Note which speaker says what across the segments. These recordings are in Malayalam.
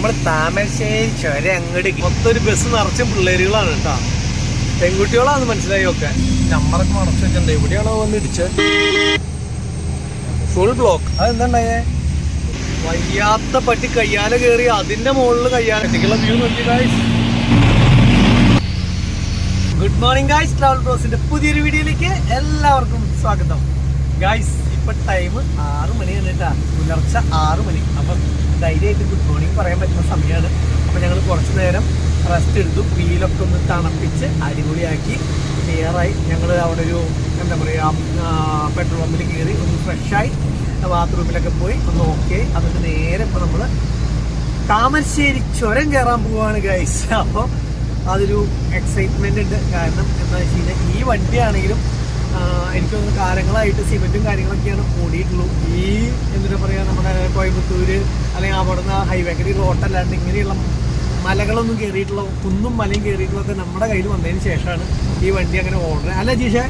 Speaker 1: നമ്മൾ താമരശ്ശേരി ചുരം അങ്ങോട്ട് മൊത്തം ഒരു ബസ് നിറച്ചും പിള്ളേരുകളാണ് കേട്ടോ. പെൺകുട്ടികളാന്ന് മനസ്സിലായി ഒക്കെ. നമ്പറൊക്കെ മറച്ചു വെച്ചിട്ടുണ്ട്. എവിടെയാണോ വന്ന് ഇടിച്ചത്? Full block. അതെന്താണ്ടായേ? വയ്യാത്ത പട്ടി കയ്യാല കയറി അതിന്റെ മുകളിൽ കയ്യാല പറ്റിക്കുള്ള വ്യൂ നോക്കി guys. Good morning guys. Travel ബ്രോസിന്റെ പുതിയൊരു വീഡിയോയിലേക്ക് എല്ലാവർക്കും സ്വാഗതം ഗായ്സ്. ഇപ്പൊ ടൈം 6 മണിയാണ് കേട്ടാ, പുലർച്ചെ 6 മണി. അപ്പം ധൈര്യമായിട്ട് ഗുഡ് മോർണിംഗ് പറയാൻ പറ്റുന്ന സമയമാണ്. അപ്പം ഞങ്ങൾ കുറച്ച് നേരം റെസ്റ്റ് എടുത്തു, വീലൊക്കെ ഒന്ന് തണുപ്പിച്ച് അടിപൊളിയാക്കി ക്ലിയറായി. ഞങ്ങൾ അവിടെ ഒരു എന്താ പറയുക പെട്രോൾ പമ്പിൽ കയറി ഒന്ന് ഫ്രഷായി ബാത്റൂമിലൊക്കെ പോയി ഒന്ന് ഓക്കെ. എന്നിട്ട് നേരെ ഇപ്പോൾ നമ്മൾ താമരശ്ശേരി ചുരം കയറാൻ പോവുകയാണ് ഗൈസ്. അപ്പോൾ അതൊരു എക്സൈറ്റ്മെൻ്റ് ഉണ്ട്. കാരണം എന്താ വെച്ച് കഴിഞ്ഞാൽ ഈ വണ്ടിയാണെങ്കിലും എനിക്കൊന്ന് കാലങ്ങളായിട്ട് സിമെൻറ്റും കാര്യങ്ങളൊക്കെയാണ് ഓടിയിട്ടുള്ളൂ. ഈ എന്താ പറയുക നമ്മുടെ കോയമ്പത്തൂർ അല്ലെങ്കിൽ അവിടുന്ന് ഹൈവേക്കടി റോട്ടല്ലാണ്ട് ഇങ്ങനെയുള്ള മലകളൊന്നും കയറിയിട്ടുള്ള കുന്നും മലയും കയറിയിട്ടുള്ളതൊക്കെ നമ്മുടെ കയ്യിൽ വന്നതിന് ശേഷമാണ് ഈ വണ്ടി അങ്ങനെ ഓടുന്നത്. അല്ല ജീഷേ?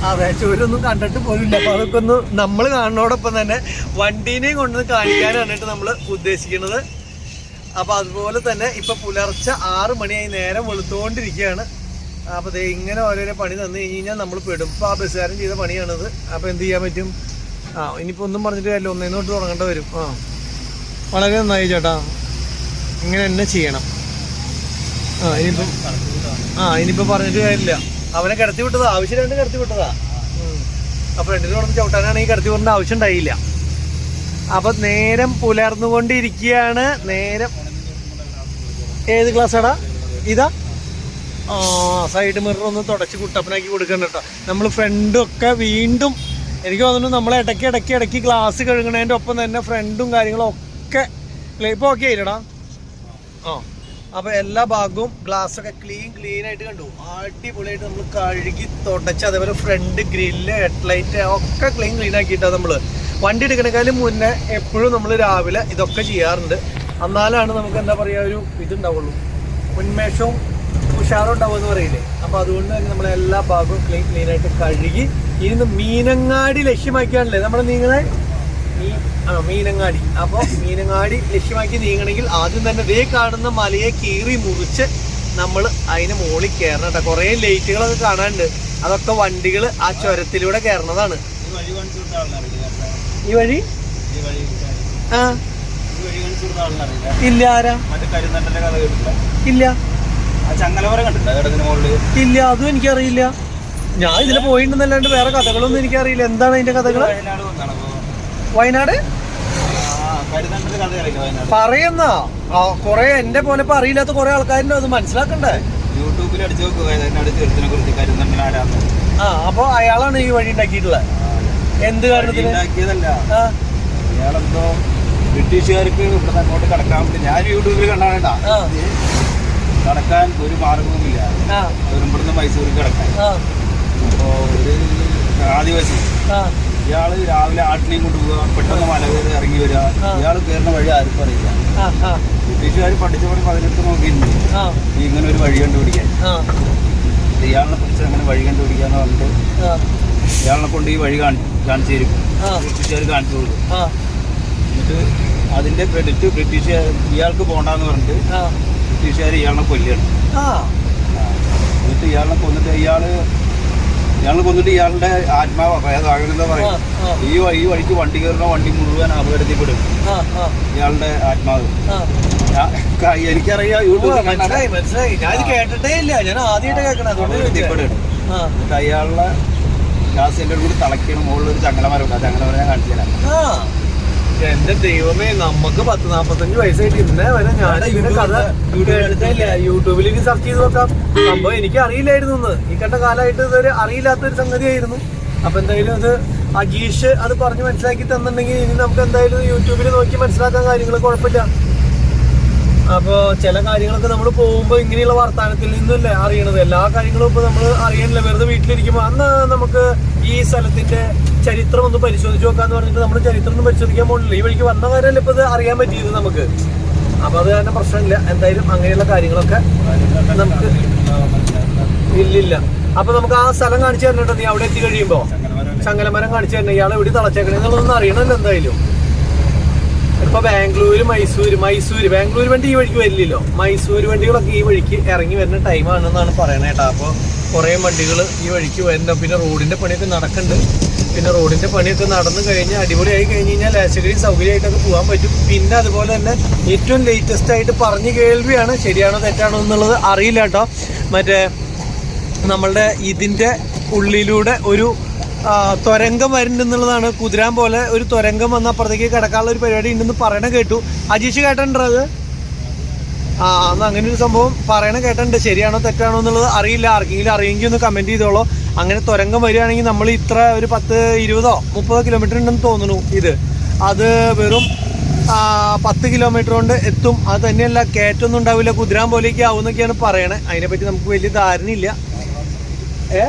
Speaker 1: അതെ, ചുരമൊന്നും കണ്ടിട്ട് പോലില്ല. അപ്പോൾ അതൊക്കെ ഒന്ന് നമ്മൾ കാണുന്നതോടൊപ്പം തന്നെ വണ്ടീനെയും കൊണ്ടുവന്ന് കാണിക്കാനാണ് നമ്മൾ ഉദ്ദേശിക്കുന്നത്. അപ്പോൾ അതുപോലെ തന്നെ ഇപ്പം പുലർച്ചെ 6 മണിയായി, നേരം വെളുത്തുകൊണ്ടിരിക്കുകയാണ്. അപ്പോൾ ദേ ഇങ്ങനെ ഓരോരോ പണി തന്നു കഴിഞ്ഞാൽ നമ്മൾ പെടും. ഇപ്പോൾ ആ ബസ്സുകാരൻ ചെയ്ത പണിയാണത്. അപ്പോൾ എന്ത് ചെയ്യാൻ പറ്റും? ഇനിയിപ്പോൾ ഒന്നും പറഞ്ഞിട്ട് കാര്യമില്ല, ഒന്നേന്നോട്ട് തുടങ്ങേണ്ട വരും. വളരെ നന്നായി ചേട്ടാ, ഇങ്ങനെ തന്നെ ചെയ്യണം. ഇനിയിപ്പോൾ പറഞ്ഞിട്ട് കാര്യമില്ല. അവനെ കിടത്തി വിട്ടതാ, ആവശ്യമായിട്ട് കിടത്തി വിട്ടതാ. അപ്പോൾ രണ്ടിനും കൊടുത്ത് ചവിട്ടാനാണെങ്കിൽ കിടത്തി വിടേണ്ട ആവശ്യം ഉണ്ടായില്ല. അപ്പം നേരം പുലർന്നുകൊണ്ടിരിക്കുകയാണ്. നേരം ഏത് ക്ലാസ്സാടാ ഇതാ? സൈഡ് മിറർ ഒന്ന് തുടച്ച് കുട്ടപ്പനാക്കി കൊടുക്കണം കേട്ടോ. നമ്മൾ ഫ്രണ്ടൊക്കെ വീണ്ടും എനിക്ക് തോന്നുന്നു നമ്മൾ ഇടയ്ക്ക് ഗ്ലാസ് കഴുകണതിൻ്റെ ഒപ്പം തന്നെ ഫ്രണ്ടും കാര്യങ്ങളും ഒക്കെ ഇപ്പോൾ ഓക്കെ ആയില്ലടാ. അപ്പോൾ എല്ലാ ഭാഗവും ഗ്ലാസ്സൊക്കെ ക്ലീനായിട്ട് കണ്ടു. അടിപൊളിയായിട്ട് നമ്മൾ കഴുകി തുടച്ച്, അതേപോലെ ഫ്രണ്ട് ഗ്രില്ല് ഹെഡ്ലൈറ്റ് ഒക്കെ ക്ലീൻ ആക്കിയിട്ടാണ് നമ്മൾ വണ്ടി എടുക്കണേക്കാളും മുന്നേ എപ്പോഴും നമ്മൾ രാവിലെ ഇതൊക്കെ ചെയ്യാറുണ്ട്. എന്നാലാണ് നമുക്ക് എന്താ പറയുക ഒരു ഇതുണ്ടാവുള്ളൂ, ഉന്മേഷവും ഉഷാറും ഉണ്ടാവുമെന്ന് പറയില്ലേ. അപ്പോൾ അതുകൊണ്ട് തന്നെ നമ്മളെല്ലാ ഭാഗവും ക്ലീനായിട്ട് കഴുകി ഇരുന്ന് മീനങ്ങാടി ലക്ഷ്യമാക്കിയാണല്ലേ നമ്മൾ നീങ്ങുന്നത്. മീനങ്ങാടി. അപ്പോൾ മീനങ്ങാടി ലക്ഷ്യമാക്കി നീങ്ങണമെങ്കിൽ ആദ്യം തന്നെ ദേ കാണുന്ന മലയെ കീറി മുറിച്ച് നമ്മൾ അതിന് മുകളിൽ കയറണം കേട്ടോ. കുറേ ലൈറ്റുകളൊക്കെ കാണാനുണ്ട്. അതൊക്കെ വണ്ടികൾ ആ ചുരത്തിലൂടെ കയറണതാണ്. ഈ വഴി ഇല്ല. ആരാ? ഇല്ല ഇല്ല, അതും എനിക്കറിയില്ല. ഞാൻ ഇതിൽ പോയിട്ടുണ്ടെന്നല്ലാണ്ട് വേറെ കഥകളൊന്നും എനിക്കറിയില്ല. എന്താണ് അതിന്റെ കഥകൾ? വയനാട് പറയുന്ന കൊറേ എന്റെ പോലെ ഇപ്പൊ അറിയില്ലാത്ത കുറെ ആൾക്കാരുണ്ട്, അത് മനസ്സിലാക്കണ്ടേ?
Speaker 2: യൂട്യൂബിൽ അടിച്ചു നോക്കുക.
Speaker 1: അപ്പൊ അയാളാണ് ഈ വഴി ഉണ്ടാക്കിയിട്ടുള്ളത്. എന്ത് കാരണത്തിന്?
Speaker 2: അയാളെന്തോ ബ്രിട്ടീഷുകാർക്ക് ഇവിടെ അങ്ങോട്ട് കടക്കാൻ വേണ്ടി ഞാൻ യൂട്യൂബിൽ കണ്ടാണ്. കടക്കാൻ ഒരു മാർഗവുമില്ല, ഇവിടുന്ന് മൈസൂരിൽ കിടക്കാൻ. അപ്പോൾ ഒരു ആദിവാസി ഇയാള് രാവിലെ ആട്ടിനെയും കൊണ്ട് പോവുക, പെട്ടെന്ന് മല കയറി ഇറങ്ങി വരിക. ഇയാൾ കയറുന്ന വഴി ആർക്കും അറിയില്ല. ബ്രിട്ടീഷുകാർ പഠിച്ച പണി 18 നോക്കിയിട്ടുണ്ട് ഇങ്ങനെ ഒരു വഴി കണ്ടുപിടിക്കാൻ. ഇയാളിനെ കുറിച്ച് അങ്ങനെ വഴി കണ്ടുപിടിക്കാന്ന് പറഞ്ഞിട്ട് ഇയാളിനെ കൊണ്ട് ഈ വഴി കാണിച്ചു തരും. ബ്രിട്ടീഷുകാർ കാണിച്ചു കൊടുക്കും. എന്നിട്ട് അതിന്റെ ക്രെഡിറ്റ് ഇയാൾക്ക് പോകണ്ടെന്ന് പറഞ്ഞിട്ട് ബ്രിട്ടീഷുകാർ ഇയാളെ കൊല്ലുകയാണ്. എന്നിട്ട് ഇയാളെ കൊന്നിട്ട് ഇയാളുടെ ആത്മാവ് എന്താ പറയുക, ഈ വഴിക്ക് വണ്ടി കയറുന്ന വണ്ടി മുഴുവൻ അപകടത്തിൽപ്പെടും ഇയാളുടെ ആത്മാവ്. എനിക്കറിയാം, എന്നിട്ട് അയാളുടെ ഗ്യാസ് എൻ്റെ കൂടി തിളക്കണം. മുകളിലൊരു ചങ്ങലമരം, ആ ചങ്ങലമരം ഞാൻ കാണിച്ചു തരാം.
Speaker 1: എന്റെ ദൈവമേ, നമുക്ക് 40-45 വയസ്സായിട്ട് ഇന്നേ വരെ ഞാൻ ഇതിന്റെ കഥ കേട്ടിട്ടില്ല. യൂട്യൂബിൽ ഇനി സെർച്ച് ചെയ്ത് നോക്കാം. സംഭവം എനിക്ക് അറിയില്ലായിരുന്നു. ഈ കണ്ട കാലമായിട്ട് ഇതൊരു അറിയില്ലാത്തൊരു സംഗതിയായിരുന്നു. അപ്പൊ എന്തായാലും അത് അജീഷ് അത് പറഞ്ഞ് മനസ്സിലാക്കി തന്നിട്ടുണ്ടെങ്കിൽ ഇനി നമുക്ക് എന്തായാലും യൂട്യൂബിൽ നോക്കി മനസ്സിലാക്കാൻ കാര്യങ്ങൾ കുഴപ്പമില്ല. അപ്പോൾ ചില കാര്യങ്ങളൊക്കെ നമ്മൾ പോകുമ്പോൾ ഇങ്ങനെയുള്ള വർത്തമാനത്തിൽ നിന്നല്ലേ അറിയണത്. എല്ലാ കാര്യങ്ങളും ഇപ്പോൾ നമ്മൾ അറിയണില്ല. വെറുതെ വീട്ടിലിരിക്കുമ്പോൾ അന്ന് നമുക്ക് ഈ സ്ഥലത്തിന്റെ ചരിത്രം ഒന്ന് പരിശോധിച്ച് നോക്കാന്ന് പറഞ്ഞിട്ട് നമ്മൾ ചരിത്രം ഒന്നും പരിശോധിക്കാൻ പോകില്ല. ഈ വഴിക്ക് വന്ന കാര്യമല്ല ഇപ്പോൾ ഇത് അറിയാൻ പറ്റിയത് നമുക്ക്. അപ്പോൾ അത് തന്നെ പ്രശ്നമില്ല. എന്തായാലും അങ്ങനെയുള്ള കാര്യങ്ങളൊക്കെ നമുക്ക് ഇല്ലില്ല. അപ്പോൾ നമുക്ക് ആ സ്ഥലം കാണിച്ചു തരണ്ടോ? നീ അവിടെ എത്തി കഴിയുമ്പോൾ ചങ്ങലമരം കാണിച്ചു തരണം. ഇയാൾ എവിടെ തളച്ചേക്കണേ എന്നുള്ളതൊന്നും അറിയണമല്ലോ എന്തായാലും. ഇപ്പൊ ബാംഗ്ലൂര് മൈസൂര് ബാംഗ്ലൂർ വണ്ടി ഈ വഴിക്ക് വരില്ലല്ലോ. മൈസൂർ വണ്ടികളൊക്കെ ഈ വഴിക്ക് ഇറങ്ങി വരുന്ന ടൈമാണെന്നാണ് പറയണത് കേട്ടോ. അപ്പോൾ കുറേ വണ്ടികൾ ഈ വഴിക്ക് വരുന്നുണ്ട്. പിന്നെ റോഡിന്റെ പണിയൊക്കെ നടക്കുന്നുണ്ട്. പിന്നെ റോഡിന്റെ പണിയൊക്കെ നടന്നു കഴിഞ്ഞ് അടിപൊളിയായി കഴിഞ്ഞ് കഴിഞ്ഞാൽ ലാശകരി സൗകര്യമായിട്ടൊക്കെ പോകാൻ പറ്റും. പിന്നെ അതുപോലെ തന്നെ ഏറ്റവും ലേറ്റസ്റ്റ് ആയിട്ട് പറഞ്ഞു കേൾവിയാണ്, ശരിയാണോ തെറ്റാണോ എന്നുള്ളത് അറിയില്ല കേട്ടോ. മറ്റേ നമ്മളുടെ ഇതിന്റെ ഉള്ളിലൂടെ ഒരു തുരങ്കം വരുന്നുണ്ടെന്നുള്ളതാണ്. കുതിരാൻ പോലെ ഒരു തുരങ്കം വന്ന അപ്പുറത്തേക്ക് കിടക്കാനുള്ള ഒരു പരിപാടി ഉണ്ടെന്ന് പറയണ കേട്ടു. അജീഷ് കേട്ടിട്ടുണ്ടോ അത്? അന്ന് അങ്ങനെ ഒരു സംഭവം പറയണ കേട്ടിട്ടുണ്ട്. ശരിയാണോ തെറ്റാണോ എന്നുള്ളത് അറിയില്ല. ആർക്കെങ്കിലും അറിയെങ്കിൽ ഒന്ന് കമന്റ് ചെയ്തോളൂ. അങ്ങനെ തുരങ്കം വരികയാണെങ്കിൽ നമ്മൾ ഇത്ര ഒരു 10, 20, 30 കിലോമീറ്റർ ഉണ്ടെന്ന് തോന്നുന്നു. അത് വെറും 10 കിലോമീറ്റർ കൊണ്ട് എത്തും. അത് തന്നെയല്ല, കയറ്റൊന്നും ഉണ്ടാവില്ല, കുതിരാൻ പോലെയൊക്കെ ആവും എന്നൊക്കെയാണ് പറയണത്. അതിനെപ്പറ്റി നമുക്ക് വലിയ ധാരണയില്ല.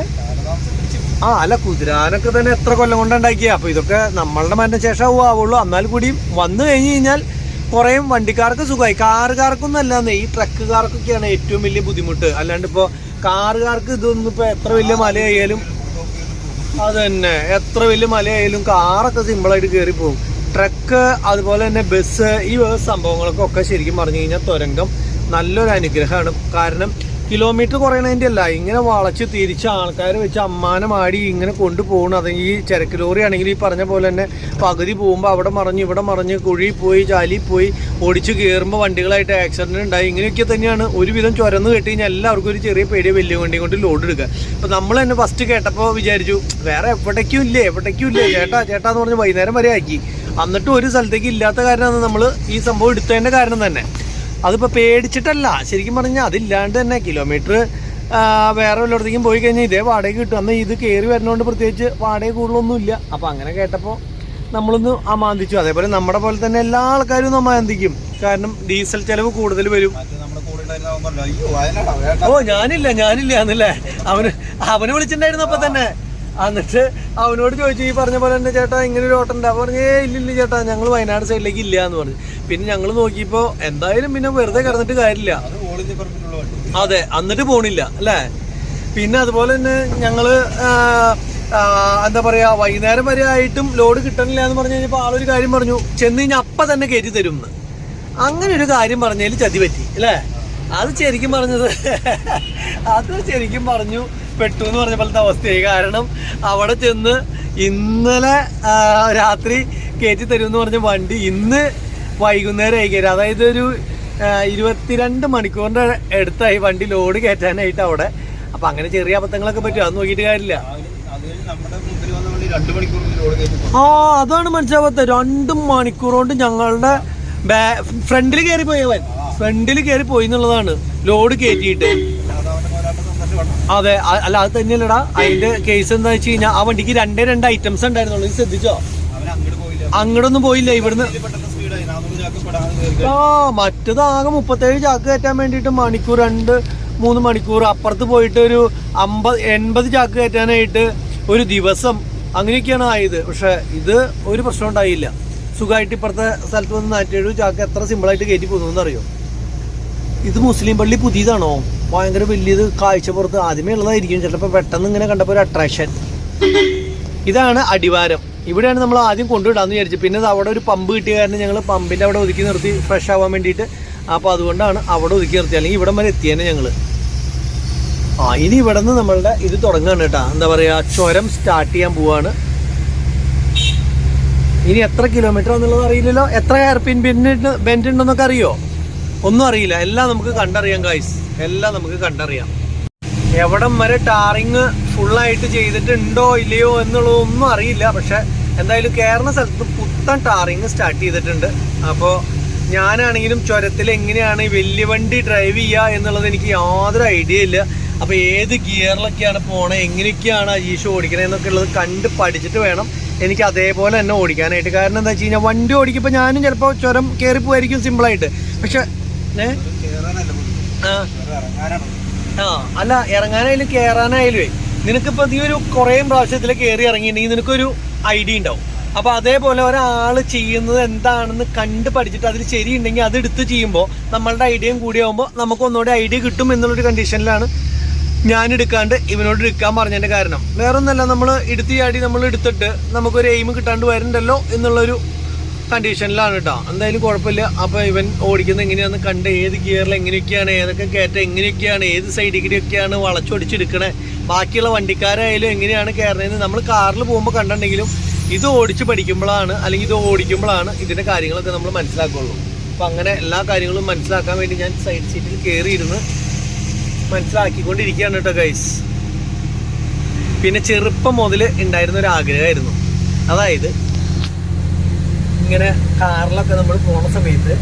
Speaker 1: അല്ല, കുതിരാനൊക്കെ തന്നെ എത്ര കൊല്ലം കൊണ്ടുണ്ടാക്കിയ. അപ്പൊ ഇതൊക്കെ നമ്മളുടെ മരണശേഷം ആവുള്ളൂ. എന്നാൽ കൂടിയും വന്നു കഴിഞ്ഞ് കഴിഞ്ഞാൽ കുറേ വണ്ടിക്കാർക്ക് സുഖമായി. കാറുകാർക്കൊന്നും അല്ലാന്നേ, ഈ ട്രക്കുകാർക്കൊക്കെയാണ് ഏറ്റവും വലിയ ബുദ്ധിമുട്ട്. അല്ലാണ്ട് ഇപ്പോൾ കാറുകാർക്ക് ഇതൊന്നും ഇപ്പോൾ എത്ര വലിയ മലയായാലും അത് തന്നെ, എത്ര വലിയ മലയായാലും കാറൊക്കെ സിമ്പിളായിട്ട് കയറി പോകും. ട്രക്ക് അതുപോലെ തന്നെ ബസ്, ഈ സംഭവങ്ങൾക്കൊക്കെ ശരിക്കും പറഞ്ഞു കഴിഞ്ഞാൽ തുരങ്കം നല്ലൊരു അനുഗ്രഹമാണ്. കാരണം കിലോമീറ്റർ കുറയണതിൻ്റെ അല്ല, ഇങ്ങനെ വളച്ച് തിരിച്ച് ആൾക്കാർ വെച്ച് അമ്മാനമാടി ഇങ്ങനെ കൊണ്ടുപോകണം. അത് ഈ ചരക്ക് ലോറി ആണെങ്കിൽ ഈ പറഞ്ഞ പോലെ തന്നെ പകുതി പോകുമ്പോൾ അവിടെ മറിഞ്ഞ് ഇവിടെ മറിഞ്ഞ് കുഴിയിൽ പോയി ചാലിയിൽ പോയി ഓടിച്ച് കയറുമ്പോൾ വണ്ടികളായിട്ട് ആക്സിഡൻറ്റ് ഉണ്ടായി. ഇങ്ങനെയൊക്കെ തന്നെയാണ്. ഒരുവിധം ചുരന്ന് കെട്ടി കഴിഞ്ഞാൽ എല്ലാവർക്കും ഒരു ചെറിയ പേടിയ വലിയ വണ്ടി കൊണ്ട് ലോഡ് എടുക്കുക. അപ്പോൾ നമ്മൾ തന്നെ ഫസ്റ്റ് കേട്ടപ്പോൾ വിചാരിച്ചു വേറെ എവിടേക്കും ഇല്ലേ ചേട്ടാ എന്ന് പറഞ്ഞ് വൈകുന്നേരം വരെ ആക്കി. എന്നിട്ടും ഒരു സ്ഥലത്തേക്ക് ഇല്ലാത്ത കാരണമാണ് നമ്മൾ ഈ സംഭവം എടുത്തതിൻ്റെ കാരണം തന്നെ. അതിപ്പോൾ പേടിച്ചിട്ടല്ല, ശരിക്കും പറഞ്ഞാൽ അതില്ലാണ്ട് തന്നെ കിലോമീറ്റർ വേറെ വല്ലയിടത്തേക്കും പോയി കഴിഞ്ഞാൽ ഇതേ വാടക കിട്ടും. അന്ന് ഇത് കയറി വരുന്നതുകൊണ്ട് പ്രത്യേകിച്ച് വാടക കൂടുതലൊന്നുമില്ല. അപ്പോൾ അങ്ങനെ കേട്ടപ്പോൾ നമ്മളൊന്ന് അമാന്തിച്ചു. അതേപോലെ നമ്മുടെ പോലെ തന്നെ എല്ലാ ആൾക്കാരും ഒന്ന് അമാന്തിക്കും. കാരണം ഡീസൽ ചെലവ് കൂടുതൽ വരും. ഞാനില്ല എന്നല്ലേ അവന് വിളിച്ചിട്ടുണ്ടായിരുന്നു അപ്പം തന്നെ. എന്നിട്ട് അവനോട് ചോദിച്ചു, ഈ പറഞ്ഞ പോലെ തന്നെ ചേട്ടാ ഇങ്ങനെ ഒരു ഓട്ടം ഉണ്ട്. അപ്പോൾ പറഞ്ഞേ ഇല്ലില്ല ചേട്ടാ, ഞങ്ങൾ വയനാട് സൈഡിലേക്ക് ഇല്ല എന്ന് പറഞ്ഞു. പിന്നെ ഞങ്ങൾ നോക്കിയപ്പോൾ എന്തായാലും പിന്നെ വെറുതെ കിടന്നിട്ട് കാര്യമില്ല. അതെ, എന്നിട്ട് പോണില്ല അല്ലേ. പിന്നെ അതുപോലെ തന്നെ ഞങ്ങള് എന്താ പറയാ, വൈകുന്നേരം വരെ ആയിട്ടും ലോഡ് കിട്ടണില്ല എന്ന് പറഞ്ഞു കഴിഞ്ഞപ്പോൾ ആളൊരു കാര്യം പറഞ്ഞു, ചെന്ന് കഴിഞ്ഞാൽ അപ്പം തന്നെ കയറ്റി തരും എന്ന്. അങ്ങനെ ഒരു കാര്യം പറഞ്ഞതിൽ ചതി പറ്റി അല്ലേ. അത് ശരിക്കും പറഞ്ഞു പെട്ടു എന്ന് പറഞ്ഞ പോലത്തെ അവസ്ഥയായി. കാരണം അവിടെ ചെന്ന് ഇന്നലെ രാത്രി കയറ്റി തരുമെന്ന് പറഞ്ഞ വണ്ടി ഇന്ന് വൈകുന്നേരം ആയി കയറി. അതായത് ഒരു 22 മണിക്കൂറിൻ്റെ അടുത്തായി വണ്ടി ലോഡ് കയറ്റാനായിട്ട് അവിടെ. അപ്പം അങ്ങനെ ചെറിയ അബദ്ധങ്ങളൊക്കെ പറ്റും. അത് നോക്കിയിട്ട് കാര്യമില്ല. അതാണ് മനസ്സിലാവാത്ത. 2 മണിക്കൂർ കൊണ്ട് ഞങ്ങളുടെ ഫ്രണ്ടിൽ കയറി പോയി എന്നുള്ളതാണ് ലോഡ് കയറ്റിയിട്ട്. അതെ, അല്ല അത് തന്നെയല്ലടാ അതിന്റെ കേസ് എന്താ വെച്ച് കഴിഞ്ഞാൽ ആ വണ്ടിക്ക് 2 ഐറ്റംസ് ഉണ്ടായിരുന്നുള്ളൂ. ഇത് ശ്രദ്ധിച്ചോ? അങ്ങോട്ടൊന്നും പോയില്ല. ഇവിടുന്ന് മറ്റത് ആകെ 37 ചാക്ക് കയറ്റാൻ വേണ്ടിയിട്ട് മണിക്കൂർ 2-3 മണിക്കൂർ അപ്പുറത്ത് പോയിട്ട് ഒരു 80 ചാക്ക് കയറ്റാനായിട്ട് ഒരു ദിവസം അങ്ങനെയൊക്കെയാണ് ആയത്. പക്ഷെ ഇത് ഒരു പ്രശ്നം ഉണ്ടായില്ല. സുഖമായിട്ട് ഇപ്പുറത്തെ സ്ഥലത്ത് വന്ന് 47 ചാക്ക് എത്ര സിമ്പിളായിട്ട് കയറ്റി പോകുന്നു അറിയോ. ഇത് മുസ്ലിം പള്ളി പുതിയതാണോ? ഭയങ്കര വലിയത് കാഴ്ചപ്പുറത്ത് ആദ്യമേ ഉള്ളതായിരിക്കും. ചിലപ്പോൾ പെട്ടെന്ന് ഇങ്ങനെ കണ്ടപ്പോൾ ഒരു അട്രാക്ഷൻ. ഇതാണ് അടിവാരം. ഇവിടെയാണ് നമ്മൾ ആദ്യം കൊണ്ടുവിടാമെന്ന് വിചാരിച്ചു. പിന്നെ അവിടെ ഒരു പമ്പ് കിട്ടിയ കാരണം ഞങ്ങൾ പമ്പിൻ്റെ അവിടെ ഒതുക്കി നിർത്തി ഫ്രഷ് ആവാൻ വേണ്ടിയിട്ട്. അപ്പോൾ അതുകൊണ്ടാണ് അവിടെ ഒതുക്കി നിർത്തി. അല്ലെങ്കിൽ ഇവിടം വരെ എത്തിയേനെ ഞങ്ങൾ. ഇനി ഇവിടെ നിന്ന് നമ്മളുടെ ഇത് തുടങ്ങുകയാണ് കേട്ടോ. എന്താ പറയുക, ചുരം സ്റ്റാർട്ട് ചെയ്യാൻ പോവാണ്. ഇനി എത്ര കിലോമീറ്റർ എന്നുള്ളത് അറിയില്ലല്ലോ. എത്ര എയർപിൻ ബെൻഡ് ഉണ്ടെന്നൊക്കെ അറിയോ? ഒന്നും അറിയില്ല. എല്ലാം നമുക്ക് കണ്ടറിയാം ഗൈസ്, എല്ലാം നമുക്ക് കണ്ടറിയാം. എവിടം വരെ ടാറിങ് ഫുള്ളായിട്ട് ചെയ്തിട്ടുണ്ടോ ഇല്ലയോ എന്നുള്ളതൊന്നും അറിയില്ല. പക്ഷെ എന്തായാലും കയറുന്ന സ്ഥലത്ത് പുത്തൻ ടാറിങ് സ്റ്റാർട്ട് ചെയ്തിട്ടുണ്ട്. അപ്പോൾ ഞാനാണെങ്കിലും ചുരത്തിൽ എങ്ങനെയാണ് വലിയ വണ്ടി ഡ്രൈവ് ചെയ്യുക എന്നുള്ളത് എനിക്ക് യാതൊരു ഐഡിയ ഇല്ല. അപ്പോൾ ഏത് ഗിയറിലൊക്കെയാണ് പോണത്, എങ്ങനെയൊക്കെയാണ് അജീഷ് ഓടിക്കണത് എന്നൊക്കെ ഉള്ളത് കണ്ട് പഠിച്ചിട്ട് വേണം എനിക്ക് അതേപോലെ തന്നെ ഓടിക്കാനായിട്ട്. കാരണം എന്താ വെച്ച് കഴിഞ്ഞാൽ വണ്ടി ഓടിക്കുമ്പോൾ ഞാനും ചിലപ്പോൾ ചുരം കയറിപ്പോയിരിക്കും സിമ്പിളായിട്ട്. പക്ഷെ അല്ല, ഇറങ്ങാനായാലും കയറാനായാലും നിനക്കിപ്പോൾ നീ ഒരു കുറേ പ്രാവശ്യത്തിൽ കയറി ഇറങ്ങിയിട്ടുണ്ടെങ്കിൽ നിനക്കൊരു ഐഡിയ ഉണ്ടാവും. അപ്പോൾ അതേപോലെ ഒരാൾ ചെയ്യുന്നത് എന്താണെന്ന് കണ്ട് പഠിച്ചിട്ട് അതിൽ ശരിയുണ്ടെങ്കിൽ അത് എടുത്ത് ചെയ്യുമ്പോൾ നമ്മളുടെ ഐഡിയയും കൂടിയാകുമ്പോൾ നമുക്ക് ഒന്നുകൂടി ഐഡിയ കിട്ടും എന്നുള്ളൊരു കണ്ടീഷനിലാണ് ഞാൻ എടുക്കാണ്ട് ഇവനോട് എടുക്കാൻ പറഞ്ഞതിൻ്റെ കാരണം. വേറൊന്നല്ല, നമ്മൾ എടുത്ത് ചാടി നമ്മൾ എടുത്തിട്ട് നമുക്കൊരു എയിം കിട്ടാണ്ട് വരുന്നുണ്ടല്ലോ എന്നുള്ളൊരു കണ്ടീഷനിലാണ് കേട്ടോ. എന്തായാലും കുഴപ്പമില്ല. അപ്പോൾ ഇവൻ ഓടിക്കുന്നത് എങ്ങനെയാണെന്ന് കണ്ട് ഏത് ഗിയറിൽ എങ്ങനെയൊക്കെയാണ്, ഏതൊക്കെ കയറ്റം എങ്ങനെയൊക്കെയാണ്, ഏത് സൈഡിൽ കൂടിയൊക്കെയാണ് വളച്ചൊടിച്ചെടുക്കണേ, ബാക്കിയുള്ള വണ്ടിക്കാരായാലും എങ്ങനെയാണ് കയറുന്നതെന്ന് നമ്മൾ കാറിൽ പോകുമ്പോൾ കണ്ടിട്ടുണ്ടെങ്കിലും ഇത് ഓടിച്ച് പഠിക്കുമ്പോഴാണ്, അല്ലെങ്കിൽ ഇത് ഓടിക്കുമ്പോഴാണ് ഇതിൻ്റെ കാര്യങ്ങളൊക്കെ നമ്മൾ മനസ്സിലാക്കുള്ളൂ. അപ്പോൾ അങ്ങനെ എല്ലാ കാര്യങ്ങളും മനസ്സിലാക്കാൻ വേണ്ടി ഞാൻ സൈഡ് സീറ്റിൽ കയറിയിരുന്ന് മനസ്സിലാക്കിക്കൊണ്ടിരിക്കുകയാണ് കേട്ടോ ഗൈസ്. പിന്നെ ചെറുപ്പം മുതൽ ഉണ്ടായിരുന്ന ഒരു ആഗ്രഹമായിരുന്നു, അതായത് ഇങ്ങനെ കാറിലൊക്കെ നമ്മൾ പോണ സമയത്ത്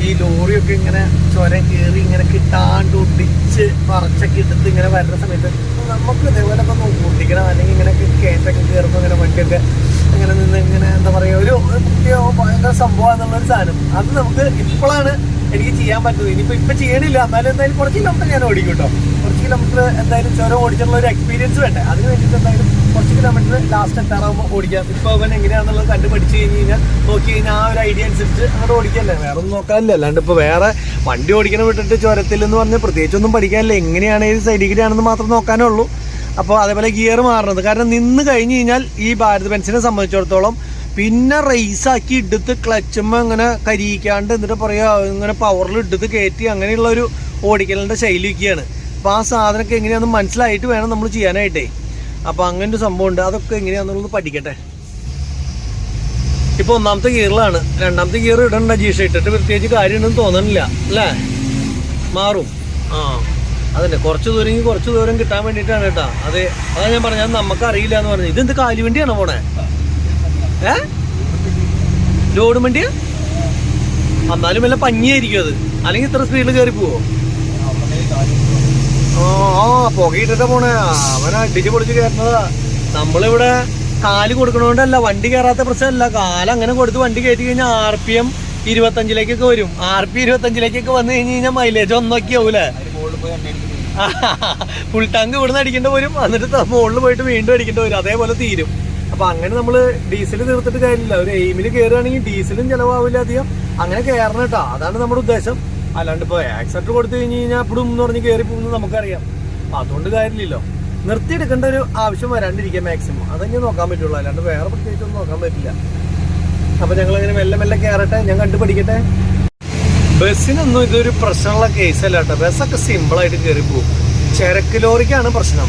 Speaker 1: ഈ ലോറിയൊക്കെ ഇങ്ങനെ ചുരം കയറി ഇങ്ങനെ കിട്ടാണ്ട് ഒട്ടിച്ച് മറച്ചൊക്കെ എടുത്ത് ഇങ്ങനെ വരുന്ന സമയത്ത് നമുക്ക് ഇതേപോലെ ഒക്കെ ഓടിക്കണം, അല്ലെങ്കിൽ ഇങ്ങനെയൊക്കെ കയറ്റൊക്കെ കയറുമ്പോൾ ഇങ്ങനെ വണ്ടിയൊക്കെ ഇങ്ങനെ നിന്ന് ഇങ്ങനെ എന്താ പറയുക ഒരു ഭയങ്കര സംഭവം എന്നുള്ളൊരു സാധനം അത് നമുക്ക് ഇപ്പോഴാണ് എനിക്ക് ചെയ്യാൻ പറ്റുന്നത്. ഇനിയിപ്പോൾ ചെയ്യണില്ല, എന്നാലും എന്തായാലും കുറച്ച് കിലോമീറ്റർ ഞാൻ ഓടിക്കും കേട്ടോ. കുറച്ച് കിലോമീറ്റർ എന്തായാലും ചുരം ഓടിച്ചിട്ടുള്ള ഒരു എക്സ്പീരിയൻസ് വേണ്ടേ, അതിന് വേണ്ടിയിട്ട് എന്തായാലും കുറച്ച് കിലോമീറ്റർ ലാസ്റ്റ് എത്താറാകുമ്പോൾ ഓടിക്കാം. ഇപ്പോൾ അവൻ എങ്ങനെയാണെന്നുള്ളത് കണ്ടുപഠിച്ച് കഴിഞ്ഞാൽ നോക്കി കഴിഞ്ഞാൽ ആ ഒരു ഐഡിയ അനുസരിച്ച് അങ്ങോട്ട് ഓടിക്കല്ലേ, വേറെ ഒന്നും നോക്കാനില്ല. അല്ലാണ്ട് ഇപ്പോൾ വേറെ വണ്ടി ഓടിക്കണം വിട്ടിട്ട് ചുരത്തിൽ എന്ന് പറഞ്ഞാൽ പ്രത്യേകിച്ചൊന്നും പഠിക്കാനില്ല, എങ്ങനെയാണ് ഏത് സൈഡിൽ കൂടിയാണെന്ന് മാത്രം നോക്കാനേ ഉള്ളൂ. അപ്പോൾ അതേപോലെ ഗിയർ മാറുന്നത്, കാരണം നിന്ന് കഴിഞ്ഞ് കഴിഞ്ഞാൽ ഈ ഭാരത് ബെൻസിനെ സംബന്ധിച്ചിടത്തോളം പിന്നെ റേസാക്കി എടുത്ത് ക്ലച്ചുമ്പോൾ ഇങ്ങനെ കരിയിക്കാണ്ട് എന്നിട്ട് പറയുക ഇങ്ങനെ പവറിൽ എടുത്ത് കയറ്റി അങ്ങനെയുള്ളൊരു ഓടിക്കലിൻ്റെ ശൈലിയൊക്കെയാണ്. അപ്പോൾ ആ സാധനമൊക്കെ എങ്ങനെയാണെന്ന് മനസ്സിലായിട്ട് വേണം നമ്മൾ ചെയ്യാനായിട്ടേ. അപ്പോൾ അങ്ങനെ ഒരു സംഭവം ഉണ്ട്, അതൊക്കെ എങ്ങനെയാണെന്നുള്ളത് പഠിക്കട്ടെ. ഇപ്പോൾ ഒന്നാമത്തെ ഗിയറിലാണ്, രണ്ടാമത്തെ ഗിയർ ഇടണ്ട ജീഷ, ഇട്ടിട്ട് പ്രത്യേകിച്ച് കാര്യമുണ്ടെന്ന് തോന്നണില്ല അല്ലേ, മാറും. അതന്നെ കുറച്ച് ദൂരം കിട്ടാൻ വേണ്ടിയിട്ടാണ് കേട്ടോ. അതാ ഞാൻ പറഞ്ഞത് നമുക്ക് അറിയില്ല എന്ന് പറഞ്ഞു. ഇതെന്ത് കാലുവണ്ടിയാണോ പോണേ? ലോഡ് വണ്ടിയാ? എന്നാലും വല്ല പഞ്ഞിയായിരിക്കും അത്, അല്ലെങ്കിൽ ഇത്ര സ്പീഡിൽ കയറി പോവോ? പുകയിട്ടിട്ടാ പോണേ, അവൻ അടിച്ച് പൊളിച്ച് കയറുന്നതാ. നമ്മളിവിടെ കാല് കൊടുക്കണോണ്ടല്ല, വണ്ടി കയറാത്ത പ്രശ്നമല്ല, കാലങ്ങനെ കൊടുത്ത് വണ്ടി കയറ്റി കഴിഞ്ഞാൽ RPM 25 വരും. RPM 25 വന്നു കഴിഞ്ഞ് കഴിഞ്ഞാൽ മൈലേജ് 1 ആവൂലേ? ഫുൾ ടാങ്ക് ഇവിടുന്ന് അടിക്കേണ്ട വരും, എന്നിട്ട് മുകളിൽ പോയിട്ട് വീണ്ടും അടിക്കേണ്ടി വരും, അതേപോലെ തീരും. അപ്പൊ അങ്ങനെ നമ്മൾ ഡീസൽ തീർത്തിട്ട് കാര്യമില്ല. ഒരു എയിമിൽ കയറുകയാണെങ്കിൽ ഡീസലും ചിലവാവില്ല അധികം, അങ്ങനെ കയറണം കേട്ടോ. അതാണ് നമ്മുടെ ഉദ്ദേശം. അല്ലാണ്ട് ഇപ്പോൾ ആക്സിഡന്റ് കൊടുത്തു കഴിഞ്ഞ് കഴിഞ്ഞാൽ അപ്പോഴും എന്ന് പറഞ്ഞ് കയറി പോകുന്നത് നമുക്കറിയാം. അതുകൊണ്ട് കാര്യമില്ലല്ലോ, നിർത്തിയെടുക്കേണ്ട ഒരു ആവശ്യം വരാണ്ടിരിക്കുക മാക്സിമം, അതന്നെ നോക്കാൻ പറ്റുള്ളൂ. അല്ലാണ്ട് വേറെ പ്രത്യേകിച്ചൊന്നും നോക്കാൻ പറ്റില്ല. അപ്പൊ ഞങ്ങളിങ്ങനെ മെല്ലെ മെല്ലെ കയറട്ടെ, ഞാൻ കണ്ടു പഠിക്കട്ടെ. ബസ്സിനൊന്നും ഇതൊരു പ്രശ്നമുള്ള കേസല്ല കേട്ടോ, ബസ്സൊക്കെ സിമ്പിളായിട്ട് കയറി പോകും. ചരക്ക് ലോറിക്കാണ് പ്രശ്നം.